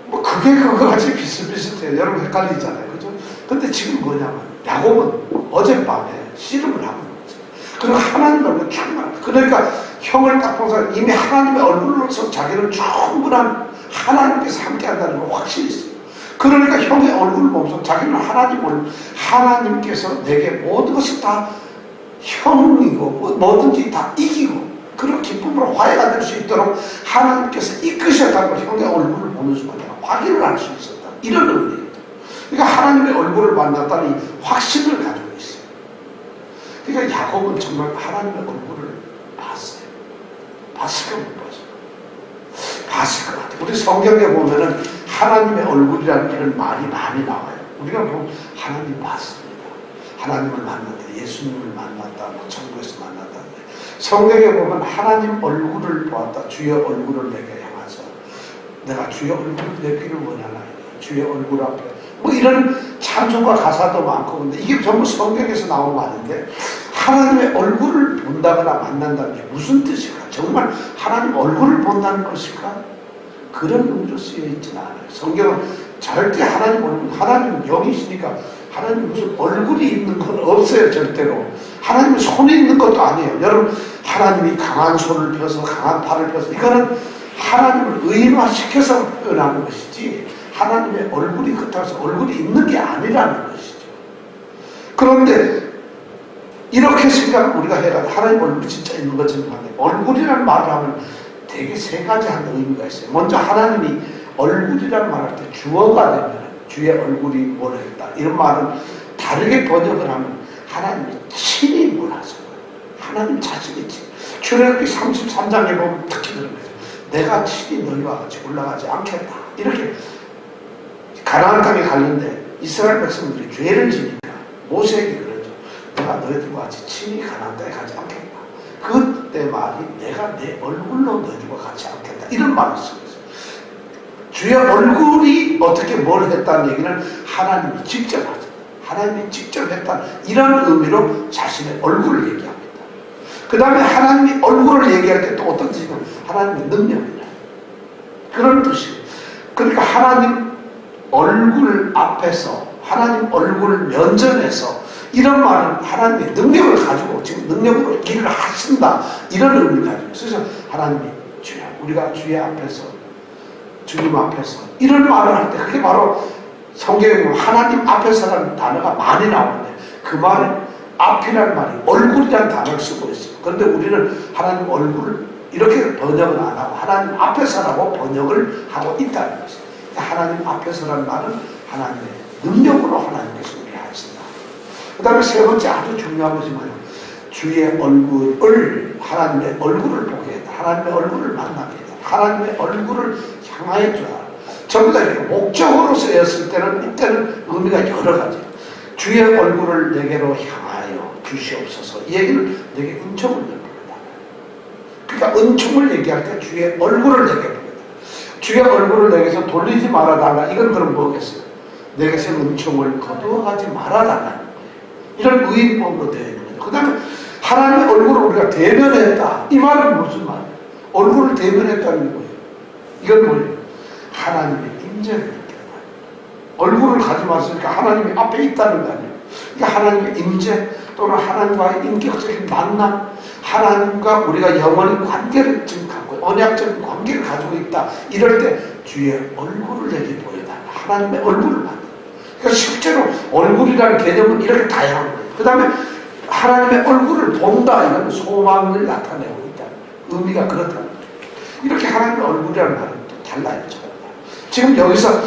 뭐 그게 그거 같이 비슷비슷해요. 여러분 헷갈리잖아요. 그죠? 근데 지금 뭐냐면 야곱은 어젯밤에 씨름을 하고 있어요. 그리고 하나님 얼굴 충만. 그러니까 형을 딱 본 사람 이미 하나님의 얼굴로서 자기는 충분한 하나님께서 함께 한다는 걸 확실히 있어요. 그러니까 형의 얼굴을 보면서 자기는 하나님께서 내게 모든 것을 다 형이고 뭐든지 다 이기고 그런 기쁨으로 화해가 될 수 있도록 하나님께서 이끄셨다고 형의 얼굴을 보는 순간 내가 확인을 할 수 있었다. 이런 의미예요. 그러니까 하나님의 얼굴을 만났다는 이 확신을 가지고 있어요. 그러니까 야곱은 정말 하나님의 얼굴을 봤어요. 봤을까 못 봤을까? 봤을 것 같아요. 우리 성경에 보면은 하나님의 얼굴이라는 이런 말이 많이 나와요. 우리가 보면 하나님 봤습니다. 하나님을 만났다. 예수님을 만났다. 뭐 천국에서 만났다. 성경에 보면 하나님 얼굴을 보았다. 주의 얼굴을 내게 향하서 내가 주의 얼굴을 내기를 원하나이다. 주의 얼굴 앞에 뭐 이런 찬송과 가사도 많고 근데 이게 전부 성경에서 나온 말인데 하나님의 얼굴을 본다거나 만난다는 게 무슨 뜻일까? 정말 하나님 얼굴을 본다는 것일까? 그런 의미로 쓰여 있지는 않아요. 성경은 절대 하나님 얼굴, 하나님은 영이시니까 하나님 무슨 얼굴이 있는 건 없어요. 절대로. 하나님은 손이 있는 것도 아니에요. 여러분 하나님이 강한 손을 펴서 강한 팔을 펴서 이거는 하나님을 의인화시켜서 표현하는 것이지 하나님의 얼굴이 그렇다고 얼굴이 있는 게 아니라는 것이죠. 그런데 이렇게 생각을 우리가 해가지고 하나님 얼굴이 진짜 있는 것처럼 하는데 얼굴이라는 말을 하면 되게 세 가지 하는 의미가 있어요. 먼저 하나님이 얼굴이라는 말할 때 주어가 되면 주의 얼굴이 뭘 했다. 이런 말은 다르게 번역을 하면 하나님이 친히 뭘 하셔요. 하나님 자신이 친히. 출애굽기 33장에 보면 특히 그런 거예요. 내가 친히 너희와 같이 올라가지 않겠다. 이렇게 가나안 땅에 갔는데 이스라엘 백성들이 죄를 지니까 모세에게 그러죠. 내가 너희들과 같이 친히 가나안 땅에 가지 않겠다. 그때 말이 내가 내 얼굴로 너희들과 같이 않겠다. 이런 말을 쓰고 있어요. 주의 얼굴이 어떻게 뭘 했다는 얘기는 하나님이 직접 하죠. 하나님이 직접 했다. 이런 의미로 자신의 얼굴을 얘기합니다. 그 다음에 하나님이 얼굴을 얘기할 때 또 어떤 뜻이냐면 하나님의 능력이냐. 그런 뜻이에요. 그러니까 하나님 얼굴 앞에서 하나님 얼굴 면전에서 이런 말은 하나님의 능력을 가지고 지금 능력으로 일을 하신다 이런 의미를 가지고 있어요. 그래서 하나님이 주여 우리가 주의 앞에서 주님 앞에서 이런 말을 할 때 그게 바로 성경에 보면 하나님 앞에서라는 단어가 많이 나오는데 그 말은 앞이라는 말이 얼굴이라는 단어를 쓰고 있어요. 그런데 우리는 하나님 얼굴을 이렇게 번역은 안 하고 하나님 앞에서라고 번역을 하고 있다는 것이죠. 하나님 앞에서라는 말은 하나님의 능력으로 하나님께서 우리 하신다. 그 다음에 세 번째 아주 중요한 것이 뭐예요? 주의 얼굴을 하나님의 얼굴을 보게 했다. 하나님의 얼굴을 만나게 했다. 하나님의 얼굴을 향하여 주라. 전부 다 이렇게 목적으로 쓰였을 때는 이때는 의미가 여러 가지. 주의 얼굴을 내게로 향하여 주시옵소서. 이 얘기는 내게 은총을 베풀다. 그러니까 은총을 얘기할 때 주의 얼굴을 내게 보겠다. 주의 얼굴을 내게서 돌리지 말아달라. 이건 그럼 뭐겠어요? 내게서 은총을 거두어가지 말아달라. 이런 의인법으로 되어 있는 거죠. 그 다음에 하나님의 얼굴을 우리가 대면했다. 이 말은 무슨 말이에요? 얼굴을 대면했다는 게 뭐예요? 이건 뭐예요? 하나님의 임재를 느끼는 거예요. 얼굴을 가지고 왔으니까 하나님이 앞에 있다는 거 아니에요. 그러니까 하나님의 임재 또는 하나님과의 인격적인 만남, 하나님과 우리가 영원히 관계를 지금 갖고 언약적인 관계를 가지고 있다. 이럴 때 주의 얼굴을 내게 보여달라. 하나님의 얼굴을 만나. 그러니까 실제로 얼굴이라는 개념은 이렇게 다양한 거예요. 그 다음에 하나님의 얼굴을 본다. 이건 소망을 나타내고 있다. 의미가 그렇다는 거죠. 이렇게 하나님의 얼굴이라는 말은 또 달라요. 지금 여기서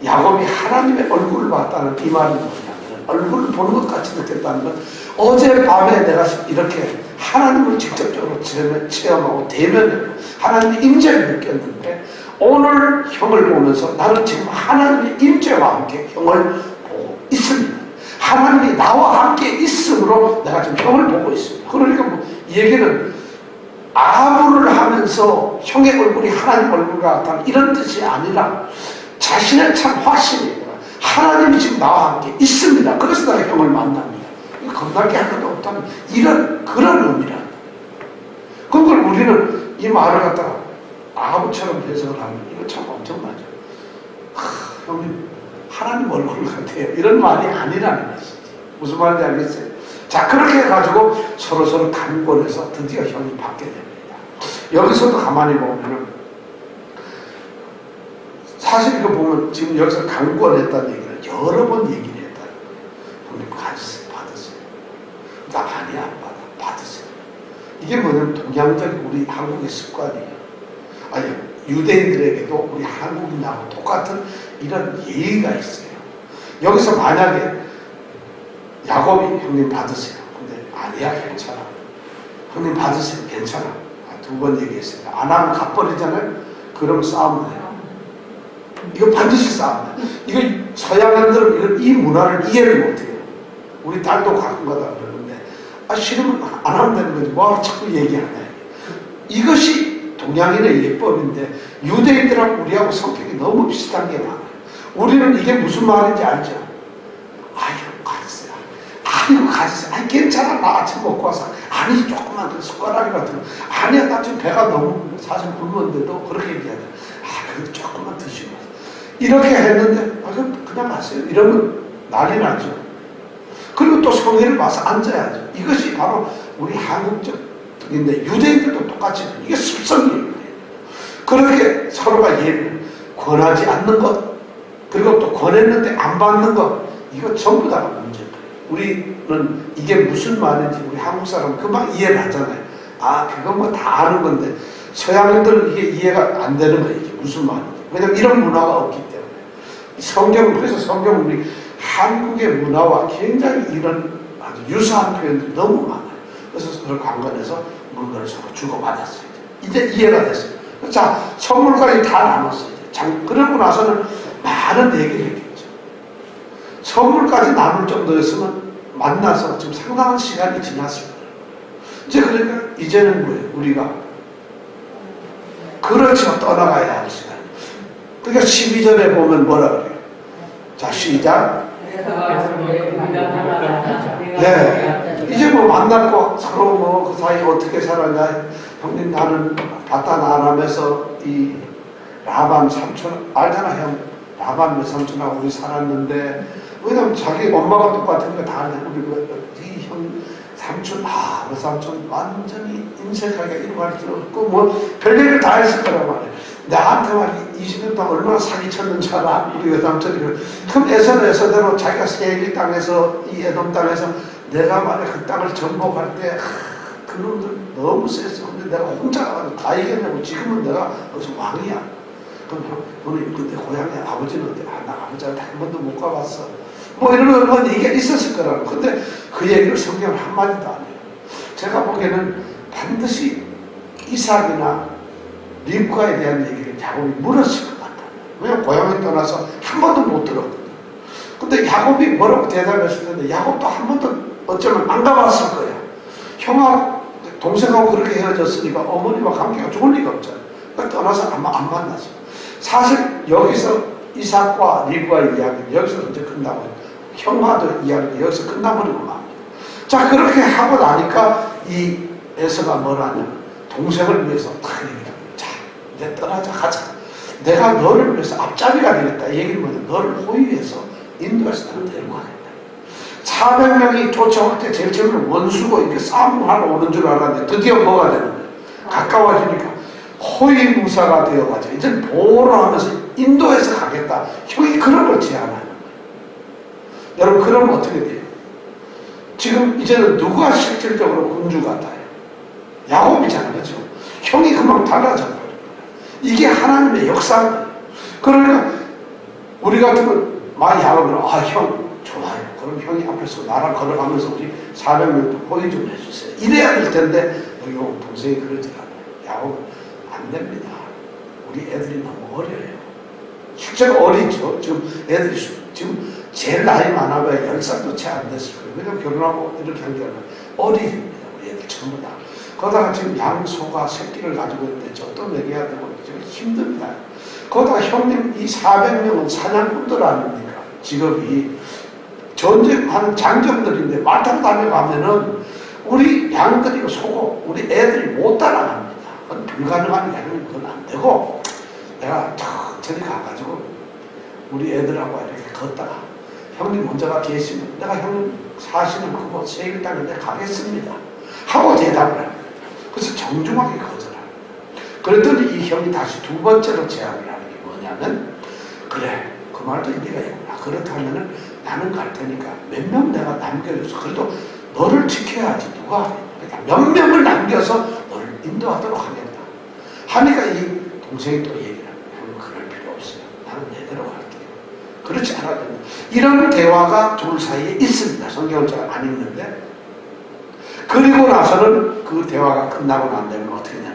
야곱이 하나님의 얼굴을 봤다는 이 말은 뭐냐면 얼굴을 보는 것 같이 느꼈다는 건 어젯밤에 내가 이렇게 하나님을 직접적으로 체험하고 대면하고 하나님의 임재를 느꼈는데 오늘 형을 보면서 나는 지금 하나님의 임재와 함께 형을 보고 있습니다. 하나님이 나와 함께 있으므로 내가 지금 형을 보고 있습니다. 그러니까 뭐 이 얘기는 아부를 하면서 형의 얼굴이 하나님 얼굴과 같다는 이런 뜻이 아니라 자신의 참 확신이 하나님이 지금 나와 함께 있습니다. 그래서 내가 형을 만납니다. 겁날 게 하나도 없다는 그런 의미라. 그걸 우리는 이 말을 갖다가 아부처럼 해석을 하면 이거 참 엄청나죠. 형님 하나님 얼굴 같아요. 이런 말이 아니라는 것이지. 무슨 말인지 알겠어요? 자, 그렇게 해가지고 서로 간권해서 드디어 형이 받게 됩니다. 여기서도 가만히 보면은 사실 이거 보면 지금 여기서 강권했다는 얘기는 여러 번 얘기를 했다. 형님 받으세요. 나 아니야, 안 받으세요. 이게 뭐냐면 동양적인 우리 한국의 습관이에요. 아니, 유대인들에게도 우리 한국인하고 똑같은 이런 예의가 있어요. 여기서 만약에 야곱이 형님 받으세요. 근데 아니야, 괜찮아. 형님 받으세요. 괜찮아. 두 번 얘기했어요. 안 하면 갚버리잖아요. 그러면 싸우면 돼요. 이거 반드시 싸우면 돼요. 이거 서양인들은 이걸 이 문화를 이해를 못해요. 우리 딸도 가끔 가다 그러는데 싫으면 안 하면 되는 거지. 뭐 자꾸 얘기하냐. 이것이 동양인의 예법인데 유대인들하고 우리하고 성격이 너무 비슷한 게 많아요. 우리는 이게 무슨 말인지 알죠? 아이고 가졌어요. 아이고 가졌어요. 아이 괜찮아. 나 아침 먹고 와서 아니 조금만 더 숟가락이 같은 거. 아니야 나 지금 배가 너무 사실 굶었는데도 그렇게 얘기하잖아. 그래도 조금만 드시고 이렇게 했는데 그냥 가세요. 이러면 난리 나죠. 그리고 또 성의를 봐서 앉아야죠. 이것이 바로 우리 한국적인데 유대인들도 똑같이 이게 습성이에요. 그렇게 서로가 권하지 않는 것 그리고 또 권했는데 안 받는 것 이거 전부 다가 문제예요. 우리는 이게 무슨 말인지 우리 한국 사람은 금방 이해를 하잖아요. 그건 뭐 다 아는 건데 서양인들은 이게 이해가 안 되는 거예요. 이게 무슨 말인지. 왜냐면 이런 문화가 없기 때문에. 그래서 성경은 우리 한국의 문화와 굉장히 이런 아주 유사한 표현들이 너무 많아요. 그래서 그걸 관건해서 물건을 서로 주고받았어요. 이제 이해가 됐어요. 자, 선물까지 다 나눴어요. 그러고 나서는 많은 얘기를 했겠죠. 선물까지 나눌 정도였으면 만나서 지금 상당한 시간이 지났을 거예요. 이제 그러니까 이제는 뭐예요? 우리가 그렇죠. 떠나가야 할 시간. 그러니까 12절에 보면 뭐라 그래요? 자, 시작. 네. 이제 뭐 만났고 서로 뭐 그 사이 어떻게 살았냐. 형님 나는 바다 나라면서 이 라반 삼촌 알잖아 형. 라반 외삼촌하고 우리 살았는데 왜냐면 자기 엄마가 똑같으니까 다 알잖아. 우리 형 삼촌 외삼촌 완전히 인색하게 일관을 들었고 뭐 별일을 다 했을 거란 말이야. 나한테 막 20년 동안 얼마나 사기쳤는 줄 알아? 우리 외삼촌이. 그럼 애서대로 자기가 세길 땅에서 이 에돔 땅에서 내가 만약 그 땅을 정복할 때 그놈들 너무 셌어. 근데 내가 혼자 가서 다 이겼냐고. 지금은 내가 여기서 왕이야. 그럼 너는 그때 고향에 아버지는 어때? 나 아버지한테 한 번도 못 가봤어. 뭐 이런 얘기가 있었을 거라고. 근데 그 얘기를 성경은 한마디도 안 해요. 제가 보기에는 반드시 이삭이나 립과에 대한 얘기를 야곱이 물었을 것 같아요. 왜냐면 고향에 떠나서 한 번도 못 들었거든요. 근데 야곱이 뭐라고 대답했을 텐데 야곱도 한 번도 어쩌면 안 가봤을 거예요. 형하고 동생하고 그렇게 헤어졌으니까 어머니와 관계가 좋을 리가 없잖아요. 그러니까 떠나서 안 만났어요. 사실 여기서 이삭과 립과의 이야기는 여기서 이제 끝나고 형과도 이야기는 여기서 끝나버리고 맙니다. 자, 그렇게 하고 나니까 이 에서가 뭐라냐면 동생을 위해서 딱 얘기합니다. 자, 이제 떠나자, 가자. 내가 너를 위해서 앞잡이가 되겠다. 이 얘기는 뭐냐, 너를 호위해서 인도에서 나를 데리고 가겠다. 400명이 쫓아올 때 제일 처음에 원수고 이렇게 싸움을 하러 오는 줄 알았는데 드디어 뭐가 되는 거예요? 가까워지니까 호위무사가 되어가지고 이제 보호를 하면서 인도에서 가겠다. 형이 그런 걸 제안하는 거예요. 여러분, 그러면 어떻게 돼요? 지금 이제는 누가 실질적으로 군주 같아요? 야곱이잖아요. 그렇죠? 형이 금방 달라져 버려요. 이게 하나님의 역사예요. 그러니까 우리 같으면 많이 야곱으로 형 좋아요. 그럼 형이 앞에서 나랑 걸어가면서 우리 400명도 호의 좀 해주세요. 이래야 될 텐데 여기 보면 동생이 그러지 않아요. 야곱은 안 됩니다. 우리 애들이 너무 어려요. 실제로 어리죠. 지금 애들이 지금 제일 나이 많아봐야 10살도 채 안 됐을 거예요. 왜냐면 결혼하고 이렇게 한 게 아니라 어리입니다. 우리 애들 전부 다. 거기다가 지금 양소가 새끼를 가지고 있는데 저도 먹여야 되고 좀 힘듭니다. 거기다가 형님 이 400명은 사냥꾼들 아닙니까? 직업이 전쟁하는 장정들인데 말 타고 다녀가면은 우리 양들이 속고 우리 애들이 못 따라갑니다. 그건 불가능한 게 아니면 그건 안 되고 내가 천천히 가가지고 우리 애들하고 이렇게 걷다가 형님 먼저가 계시면 내가 형님 사시는 그곳 세일 땅인데 가겠습니다 하고 대답을 합니다. 그래서 정중하게 거절합니다. 그랬더니 이 형이 다시 두 번째로 제안을 하는 게 뭐냐면 그래 그 말도 일리가 있구나. 그렇다면은 나는 갈 테니까 몇 명 내가 남겨줘서 그래도 너를 지켜야지 누가 그러니까 몇 명을 남겨서 너를 인도하도록 하겠다 하니까 이 동생이 또 얘기를 합니다. 형님 그럴 필요 없어요. 나는 내대로 갈게요. 그렇지 않아도 이런 대화가 둘 사이에 있습니다. 성경을 잘 안 읽는데 그리고 나서는 그 대화가 끝나고 난 다음에 어떻게 되느냐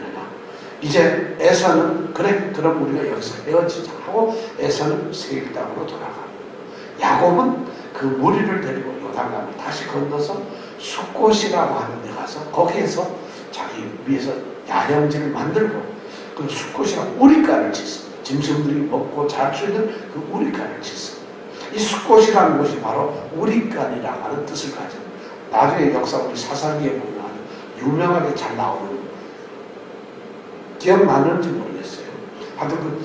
이제 에서는 그래 그럼 우리가 여기서 헤어지자 하고 에서는 세일 땅으로 돌아가. 야곱은 그 무리를 데리고 요단강을 다시 건너서 숫곳이라고 하는 데 가서 거기에서 자기 위해서 야영지를 만들고 그 숫곳이라고 우리가를 짓습니다. 짐승들이 먹고 잘 수 있는 그 우리가를 짓습니다. 이 숫곳이라는 곳이 바로 우리간이라고 하는 뜻을 가지고 나중에 역사 우리 사사기에 보면 유명하게 잘 나오는 기억나는지 모르겠어요. 하여튼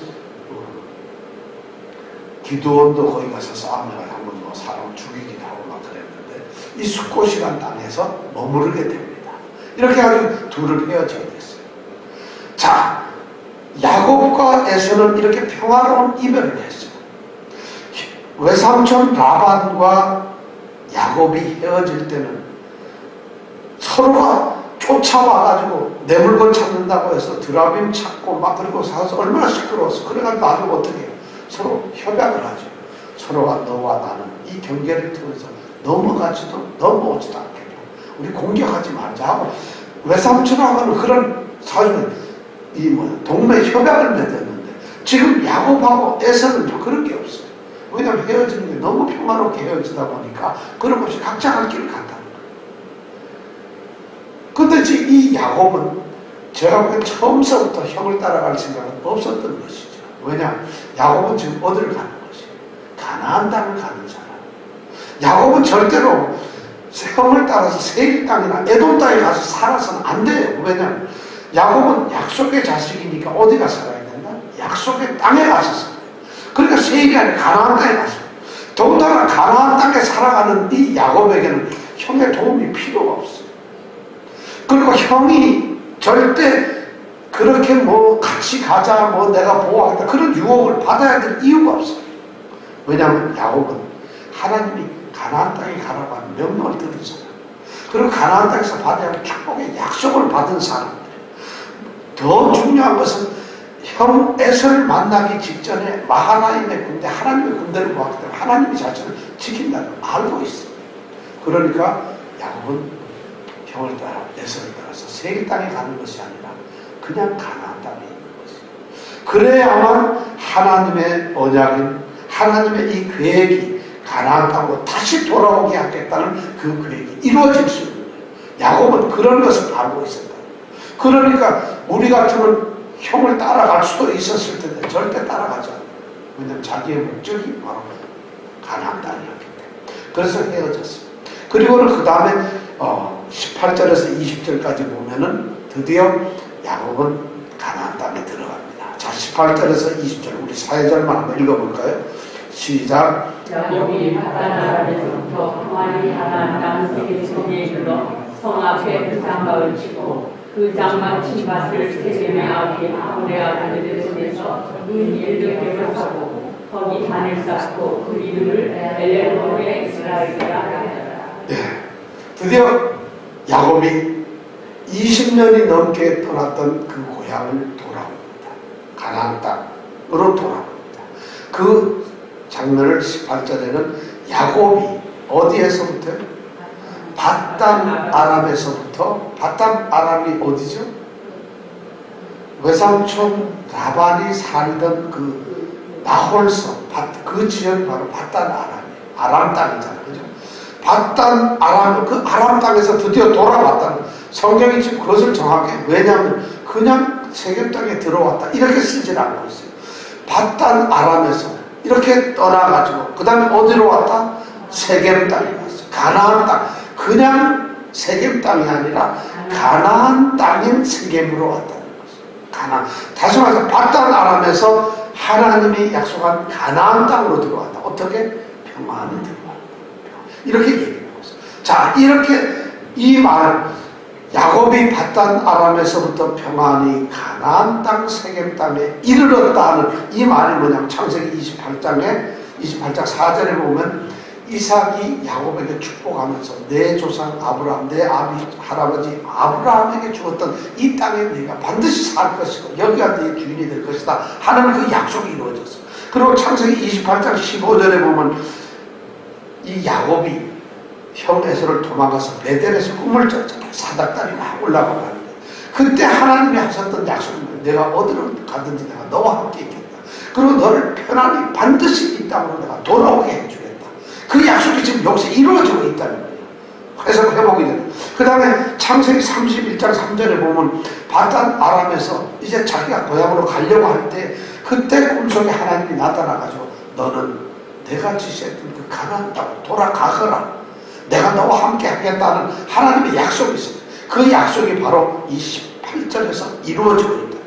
기드온도 거기 가서 싸움해가 한번 뭐 사람 죽이기도 하고 막 그랬는데 이 숫곳이란 땅에서 머무르게 됩니다. 이렇게 해가지고 둘을 헤어지게 됐어요. 자, 야곱과 에서는 이렇게 평화로운 이별을 했어요. 외삼촌 라반과 야곱이 헤어질 때는 서로가 쫓아와가지고 내 물건 찾는다고 해서 드라빔 찾고 막 그리고 사서 얼마나 시끄러웠어. 그래가지고 나중에 어떻게 해요? 서로 협약을 하죠. 서로가 너와 나는 이 경계를 통해서 넘어가지도 넘어오지도 않겠다. 우리 공격하지 말자 하고 외삼촌하고는 그런 사유는 이 동맹 협약을 맺었는데 지금 야곱하고 에서는요 그런 게 없어요. 왜냐하면 헤어지는 게 너무 평화롭게 헤어지다 보니까 그런 것이 각자 갈 길을 간다는 거예요. 근데 지금 이 야곱은 제가 보기엔 처음서부터 형을 따라갈 생각은 없었던 것이죠. 왜냐? 야곱은 지금 어디를 가는 것이에요? 가나안 땅을 가는 사람. 야곱은 절대로 형을 따라서 세일 땅이나 에돔 땅에 가서 살아서는 안 돼요. 왜냐하면 야곱은 약속의 자식이니까 어디가 살아야 된다? 약속의 땅에 가서 살아요. 그러니까 세일이 아니라 가나안 땅에 가서 더군다나 가나안 땅에 살아가는 이 야곱에게는 형의 도움이 필요가 없어요. 그리고 형이 절대 그렇게 뭐 같이 가자 뭐 내가 보호하겠다 그런 유혹을 받아야 될 이유가 없어요. 왜냐하면 야곱은 하나님이 가나안 땅에 가라고 하는 명령을 들은 사람, 그리고 가나안 땅에서 받아야 할 축복의 약속을 받은 사람들. 더 중요한 것은 형 에서를 만나기 직전에 마하나임의 군대, 하나님의 군대를 모았기 때문에 하나님이 자신을 지킨다는 걸 알고 있습니다. 그러니까 야곱은 형을 따라 에서를 따라서 세일 땅에 가는 것이 아니라 그냥 가나안 땅에 있는 것이에요. 그래야만 하나님의 언약인 하나님의 이 계획이 가나안 땅으로 다시 돌아오게 하겠다는 그 계획이 이루어질 수 있는 거예요. 야곱은 그런 것을 알고 있었다. 그러니까 우리 같으면 형을 따라갈 수도 있었을 텐데 절대 따라가지 않아요. 왜냐하면 자기의 목적이 바로 가나안 땅이었기 때문에. 그래서 헤어졌어요. 그리고는 그 다음에 18절에서 20절까지 보면은 드디어 야곱은 가나안 땅에 들어갑니다. 자, 18절에서 20절 우리 4절만 한번 읽어볼까요? 시작. 야곱이 바단 아람에서부터 평안히 가나안 땅 세겜에 이르러 성 앞에 그 장막을 치고 그 장막 친 밭을 세겜의 아비 하몰의 아들들의 손에서 일들에게 사고 거기 단을 쌓고 그 이름을 엘레몬의 이스라엘이라 하였더라. 예, 드디어 야곱이 20년이 넘게 떠났던 그 고향을 돌아옵니다. 가나안 땅으로 돌아옵니다. 그 장면을 18절에는 야곱이 어디에서부터요? 바단 아람에서부터. 바단 아람이 어디죠? 외삼촌 라반이 살던 그 나홀성, 그 지역이 바로 바단 아람이에요. 아람 땅이잖아요. 그죠? 바단 아람, 그 아람 땅에서 드디어 돌아왔다는, 성경이 지금 그것을 정확해. 왜냐하면 그냥 세겜 땅에 들어왔다 이렇게 쓰질 않고 있어요. 바단 아람에서 이렇게 떠나가지고 그 다음에 어디로 왔다? 세겜 땅에 왔어요. 가나안 땅. 그냥 세겜 땅이 아니라 가나안 땅인 세겜으로 왔다는 거죠. 가나안. 다시 말해서 바단 아람에서 하나님이 약속한 가나안 땅으로 들어왔다. 어떻게? 평안히 들어왔다. 이렇게 얘기하고 있어요. 자, 이렇게 이 말, 야곱이 바단 아람에서부터 평안히 가나안 땅 세겜 땅에 이르렀다는 이 말이 뭐냐면 창세기 28장 4절에 보면 이삭이 야곱에게 축복하면서 내 조상 아브라함, 내 할아버지 아브라함에게 주었던 이 땅에 네가 반드시 살 것이고 여기가 네 주인이 될 것이다 하는 그 약속이 이루어졌어. 그리고 창세기 28장 15절에 보면 이 야곱이 형 에서를 도망가서 베델에서 꿈을 꿨잖아요. 사닥다리가 올라가고 하는데 그때 하나님이 하셨던 약속은 내가 어디로 가든지 내가 너와 함께 있겠다. 그리고 너를 편안히 반드시 이 땅으로 내가 돌아오게 해주겠다. 그 약속이 지금 여기서 이루어지고 있다는 거예요. 해석 회복이 되는. 그 다음에 창세기 31장 3절에 보면 바단 아람에서 이제 자기가 고향으로 가려고 할 때 그때 꿈속에 하나님이 나타나가지고 너는 내가 지시했던 그 가나안 땅으로 돌아가거라. 내가 너와 함께 하겠다는 하나님의 약속이 있어요. 그 약속이 바로 이 18절에서 이루어지고 있다.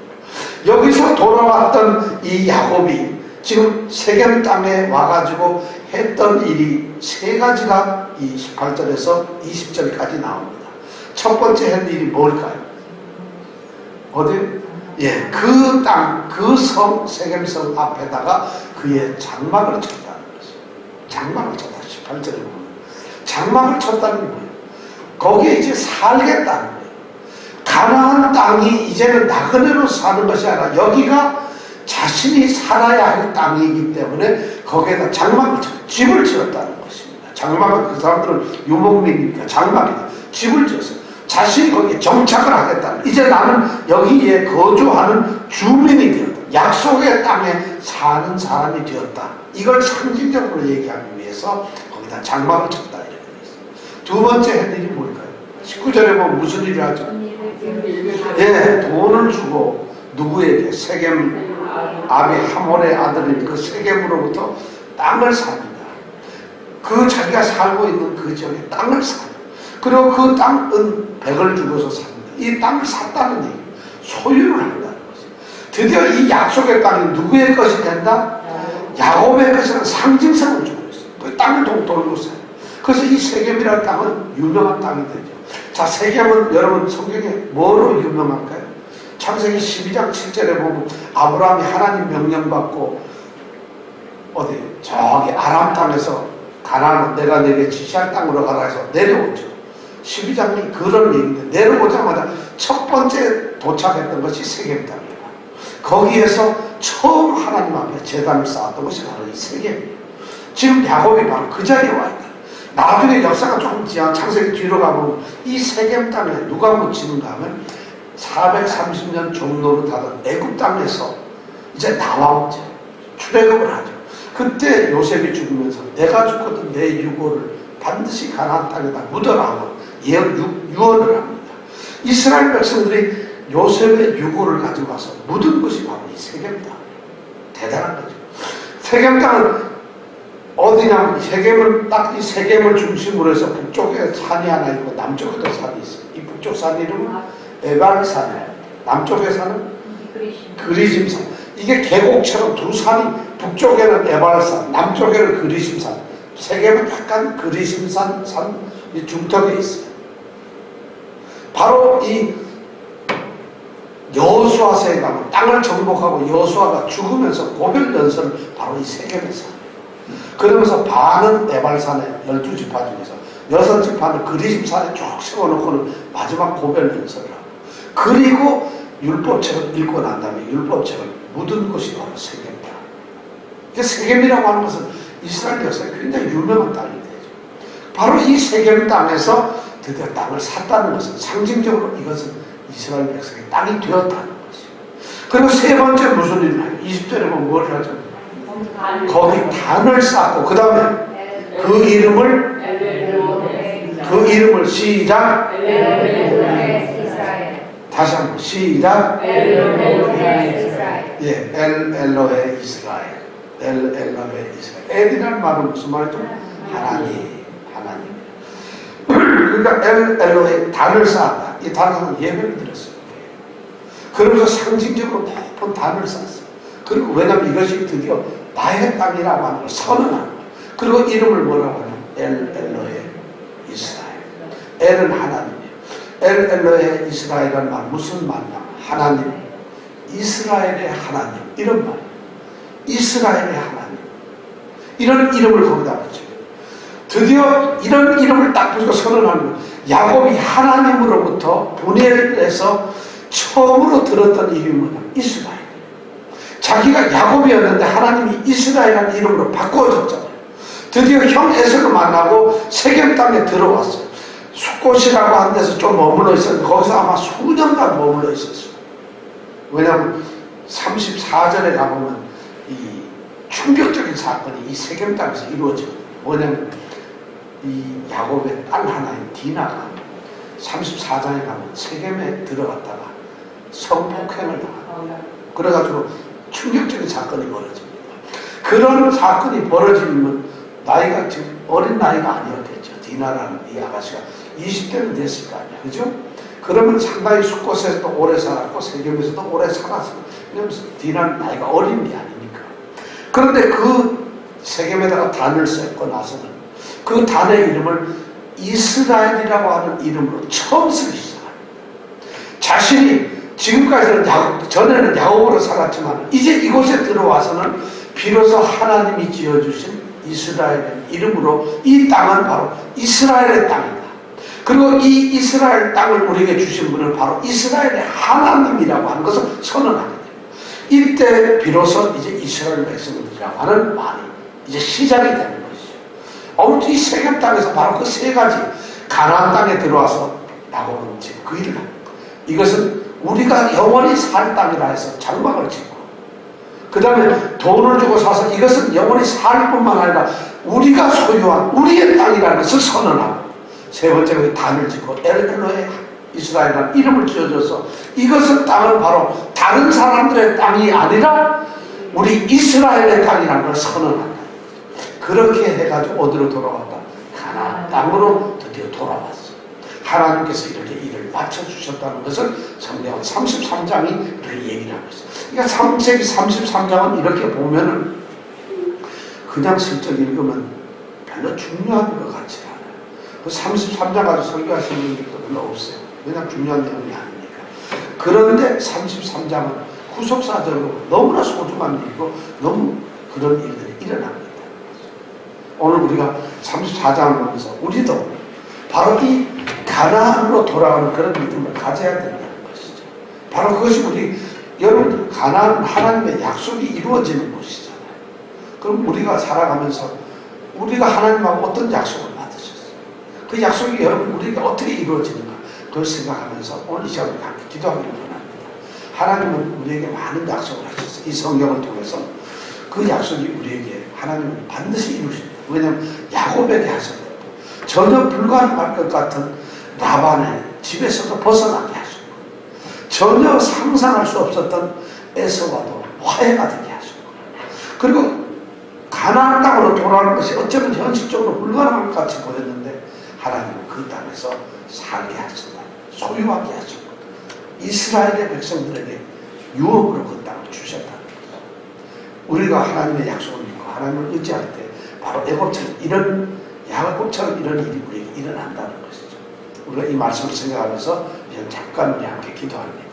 여기서 돌아왔던 이 야곱이 지금 세겜 땅에 와가지고 했던 일이 세 가지가 이 18절에서 20절까지 나옵니다. 첫 번째 한 일이 뭘까요? 어디? 예, 그 땅, 그 성, 세겜성 앞에다가 그의 장막을 쳤다는 것이죠. 장막을 쳤다. 18절에 보면. 장막을 쳤다는 게 뭐예요? 거기에 이제 살겠다는 거예요. 가나안 땅이 이제는 나그네로 사는 것이 아니라 여기가 자신이 살아야 할 땅이기 때문에 거기에다 장막을 쳤어요. 집을 지었다는 것입니다. 장막은 그 사람들은 유목민이니까 장막이다. 집을 지었어요. 자신이 거기에 정착을 하겠다는, 이제 나는 여기에 거주하는 주민이 되었다. 약속의 땅에 사는 사람이 되었다. 이걸 상징적으로 얘기하기 위해서 거기다 장막을 쳤다. 이렇게 되어 있습니다. 두 번째 한 일이 뭘까요? 19절에 보면 무슨 일을 하죠? 예, 돈을 주고 누구에게? 세겜 아비 하몰의 아들인 그 세겜으로부터 땅을 삽니다. 그 자기가 살고 있는 그 지역에 땅을 사요. 그리고 그 땅은 100을 주고서 삽니다. 이 땅을 샀다는 얘기예요. 소유를 한다는 거죠. 드디어 이 약속의 땅이 누구의 것이 된다? 야곱의 것이라는 상징성을 주고 있어요. 그 땅을 돌고 있어요. 그래서 이 세겜이라는 땅은 유명한 땅이 되죠. 자, 세겜은 여러분 성경에 뭐로 유명할까요? 창세기 12장 7절에 보면 아브라함이 하나님 명령받고 어디 저기 아람 땅에서 가나안 내가 내게 지시할 땅으로 가라 해서 내려오죠. 12장이 그런 얘기인데 내려오자마자 첫 번째 도착했던 것이 세겜 땅이에요. 거기에서 처음 하나님 앞에 제단을 쌓았던 것이 바로 이 세겜이에요. 지금 야곱이 바로 그 자리에 와 있다. 나중에 역사가 조금 지난 창세기 뒤로 가보면 이 세겜 땅에 누가 묻히는가 하면 430년 종로를 타던 애굽 땅에서 이제 나와오죠. 출애굽을 하죠. 그때 요셉이 죽으면서 내가 죽거든 내 유고를 반드시 가나안 땅에다 묻어라 하고 유언을 합니다. 이스라엘 백성들이 요셉의 유고를 가지고 와서 묻은 것이 바로 이 세겜 땅. 대단한 거죠. 세겜 땅은 어디냐면 세겜을 딱 이 세겜을 중심으로 해서 북쪽에 산이 하나 있고 남쪽에도 산이 있어요. 이 북쪽 산 이름은 에발산이에요. 남쪽에 사는 그리심산. 이게 계곡처럼 두 산이 북쪽에는 에발산, 남쪽에는 그리심산. 세겜은 약간 그리심산 이 중턱에 있어요. 바로 이 여호수아서에 가면 땅을 정복하고 여호수아가 죽으면서 고별 연설을 바로 이 세겜에서 해요. 그러면서 반은 에발산에 12지파 중에서 6지파는 그리심산에 쭉 세워놓고는 마지막 고별 연설을 하고, 그리고 율법책을 읽고 난 다음에 율법책을 묻은 곳이 바로 세겜이다. 세겜이라고 하는 것은 이스라엘 역사에 굉장히 유명한 땅이 되죠. 바로 이 세겜 땅에서 드디어 땅을 샀다는 것은 상징적으로 이것은 이스라엘 백성의 땅이 되었다는 것이죠. 그리고 세 번째 무슨 일을 해요? 20절에 보면 뭘 하죠? 거기 단을 쌓고 그 다음에 그 이름을 시작, 다시 한번 시작, 예, 엘로헤 이스라엘. 엘로헤 이스라엘. 엘이라는 말은 무슨 말이죠? 하나님. 그러니까 엘로헤 단을 쌓았다. 이 단은 예배를 드렸어요. 그러면서 상징적으로 높은 단을 쌓았어요. 그리고 왜냐하면 이것이 드디어 나의 땅이라고 하는 걸 선언하는 거예요. 그리고 이름을 뭐라고 하냐면 엘로헤 이스라엘. 엘은 하나님이에요. 엘로헤 이스라엘이라는 말 무슨 말이냐? 하나님, 이스라엘의 하나님, 이런 말. 이스라엘의 하나님, 이런 이름을 거기다 붙여요. 드디어 이런 이름을 딱 붙여 선언하는 거예요. 야곱이 하나님으로부터 분해해서 처음으로 들었던 이름이 뭐냐? 이스라엘. 자기가 야곱이었는데 하나님이 이스라엘이라는 이름으로 바꿔줬잖아요. 드디어 형 에서를 만나고 세겜 땅에 들어왔어요. 숫곳이라고 하는 데서 좀 머물러 있었는데 거기서 아마 수년간 머물러 있었어요. 왜냐하면 34절에 가보면 이 충격적인 사건이 이 세겜 땅에서 이루어져요. 뭐냐면 이 야곱의 딸 하나인 디나가 34장에 가면 세겜에 들어갔다가 성폭행을 당하고 그래가지고 충격적인 사건이 벌어집니다. 그런 사건이 벌어지면 나이가 지금 어린 나이가 아니었겠죠. 디나라는 이 아가씨가 20대는 됐을 거 아니야. 그죠? 그러면 상당히 숫곳에서도 오래 살았고 세겜에서도 오래 살았어요. 왜냐하면 디나는 나이가 어린 게 아니니까. 그런데 그 세겜에다가 단을 쌓고 나서는 그 단의 이름을 이스라엘이라고 하는 이름으로 처음 쓰기 시작합니다. 자신이 지금까지는 전에는 야곱으로 살았지만 이제 이곳에 들어와서는 비로소 하나님이 지어주신 이스라엘의 이름으로 이 땅은 바로 이스라엘의 땅이다. 그리고 이 이스라엘 땅을 우리에게 주신 분은 바로 이스라엘의 하나님이라고 하는 것을 선언하게 됩니다. 이때 비로소 이제 이스라엘 백성들이라고 하는 말이 이제 시작이 되는 것이죠. 아무튼 이 세겜 땅에서 바로 그 세 가지 가나안 땅에 들어와서 야곱은 지금 그 일을 합니다. 이것은 우리가 영원히 살 땅이라 해서 장막을 짓고 그 다음에 돈을 주고 사서 이것은 영원히 살 뿐만 아니라 우리가 소유한 우리의 땅이라는 것을 선언하고 세 번째로 단을 짓고 엘로헤 이스라엘이라는 이름을 지어줘서 이것은 땅은 바로 다른 사람들의 땅이 아니라 우리 이스라엘의 땅이라는 걸 선언한다. 그렇게 해가지고 어디로 돌아왔다? 가나안 땅으로 드디어 돌아왔어. 하나님께서 이렇게 일을 맞춰주셨다는 것을 성경 33장이 이렇게 얘기를 하고 있어요. 그러니까 창세기 33장은 이렇게 보면은 그냥 슬쩍 읽으면 별로 중요한 것 같지 않아요. 그 33장 가지고 설교하시는 분들도 별로 없어요. 왜냐하면 중요한 내용이 아니니까. 그런데 33장은 후속사적으로 너무나 소중한 일이고 너무 그런 일들이 일어납니다. 오늘 우리가 34장을 보면서 우리도 바로 이 가나안으로 돌아가는 그런 믿음을 가져야 된다는 것이죠. 바로 그것이 우리 여러분 가나안 하나님의 약속이 이루어지는 곳이잖아요. 그럼 우리가 살아가면서 우리가 하나님하고 어떤 약속을 받으셨어요? 그 약속이 여러분 우리에게 어떻게 이루어지는가 그걸 생각하면서 오늘 이 시간에 함께 기도하기를 원합니다. 하나님은 우리에게 많은 약속을 하셨어요. 이 성경을 통해서 그 약속이 우리에게 하나님은 반드시 이루십니다. 왜냐하면 야곱에게 하셨고 전혀 불가능할 것 같은 라반의 집에서도 벗어나게 하셨고 전혀 상상할 수 없었던 에서와도 화해가 되게 하셨고 그리고 가나안 땅으로 돌아가는 것이 어쩌면 현실적으로 불가능한 것 같이 보였는데 하나님은 그 땅에서 살게 하신다. 소유하게 하시고 이스라엘의 백성들에게 유업으로 그 땅을 주셨다는 거죠. 우리가 하나님의 약속을 믿고 하나님을 의지할 때 바로 애굽처럼 이런 야곱처럼 이런 일이 우리에게 일어난다는 것이죠. 우리가 이 말씀을 생각하면서 잠깐 우리 함께 기도합니다.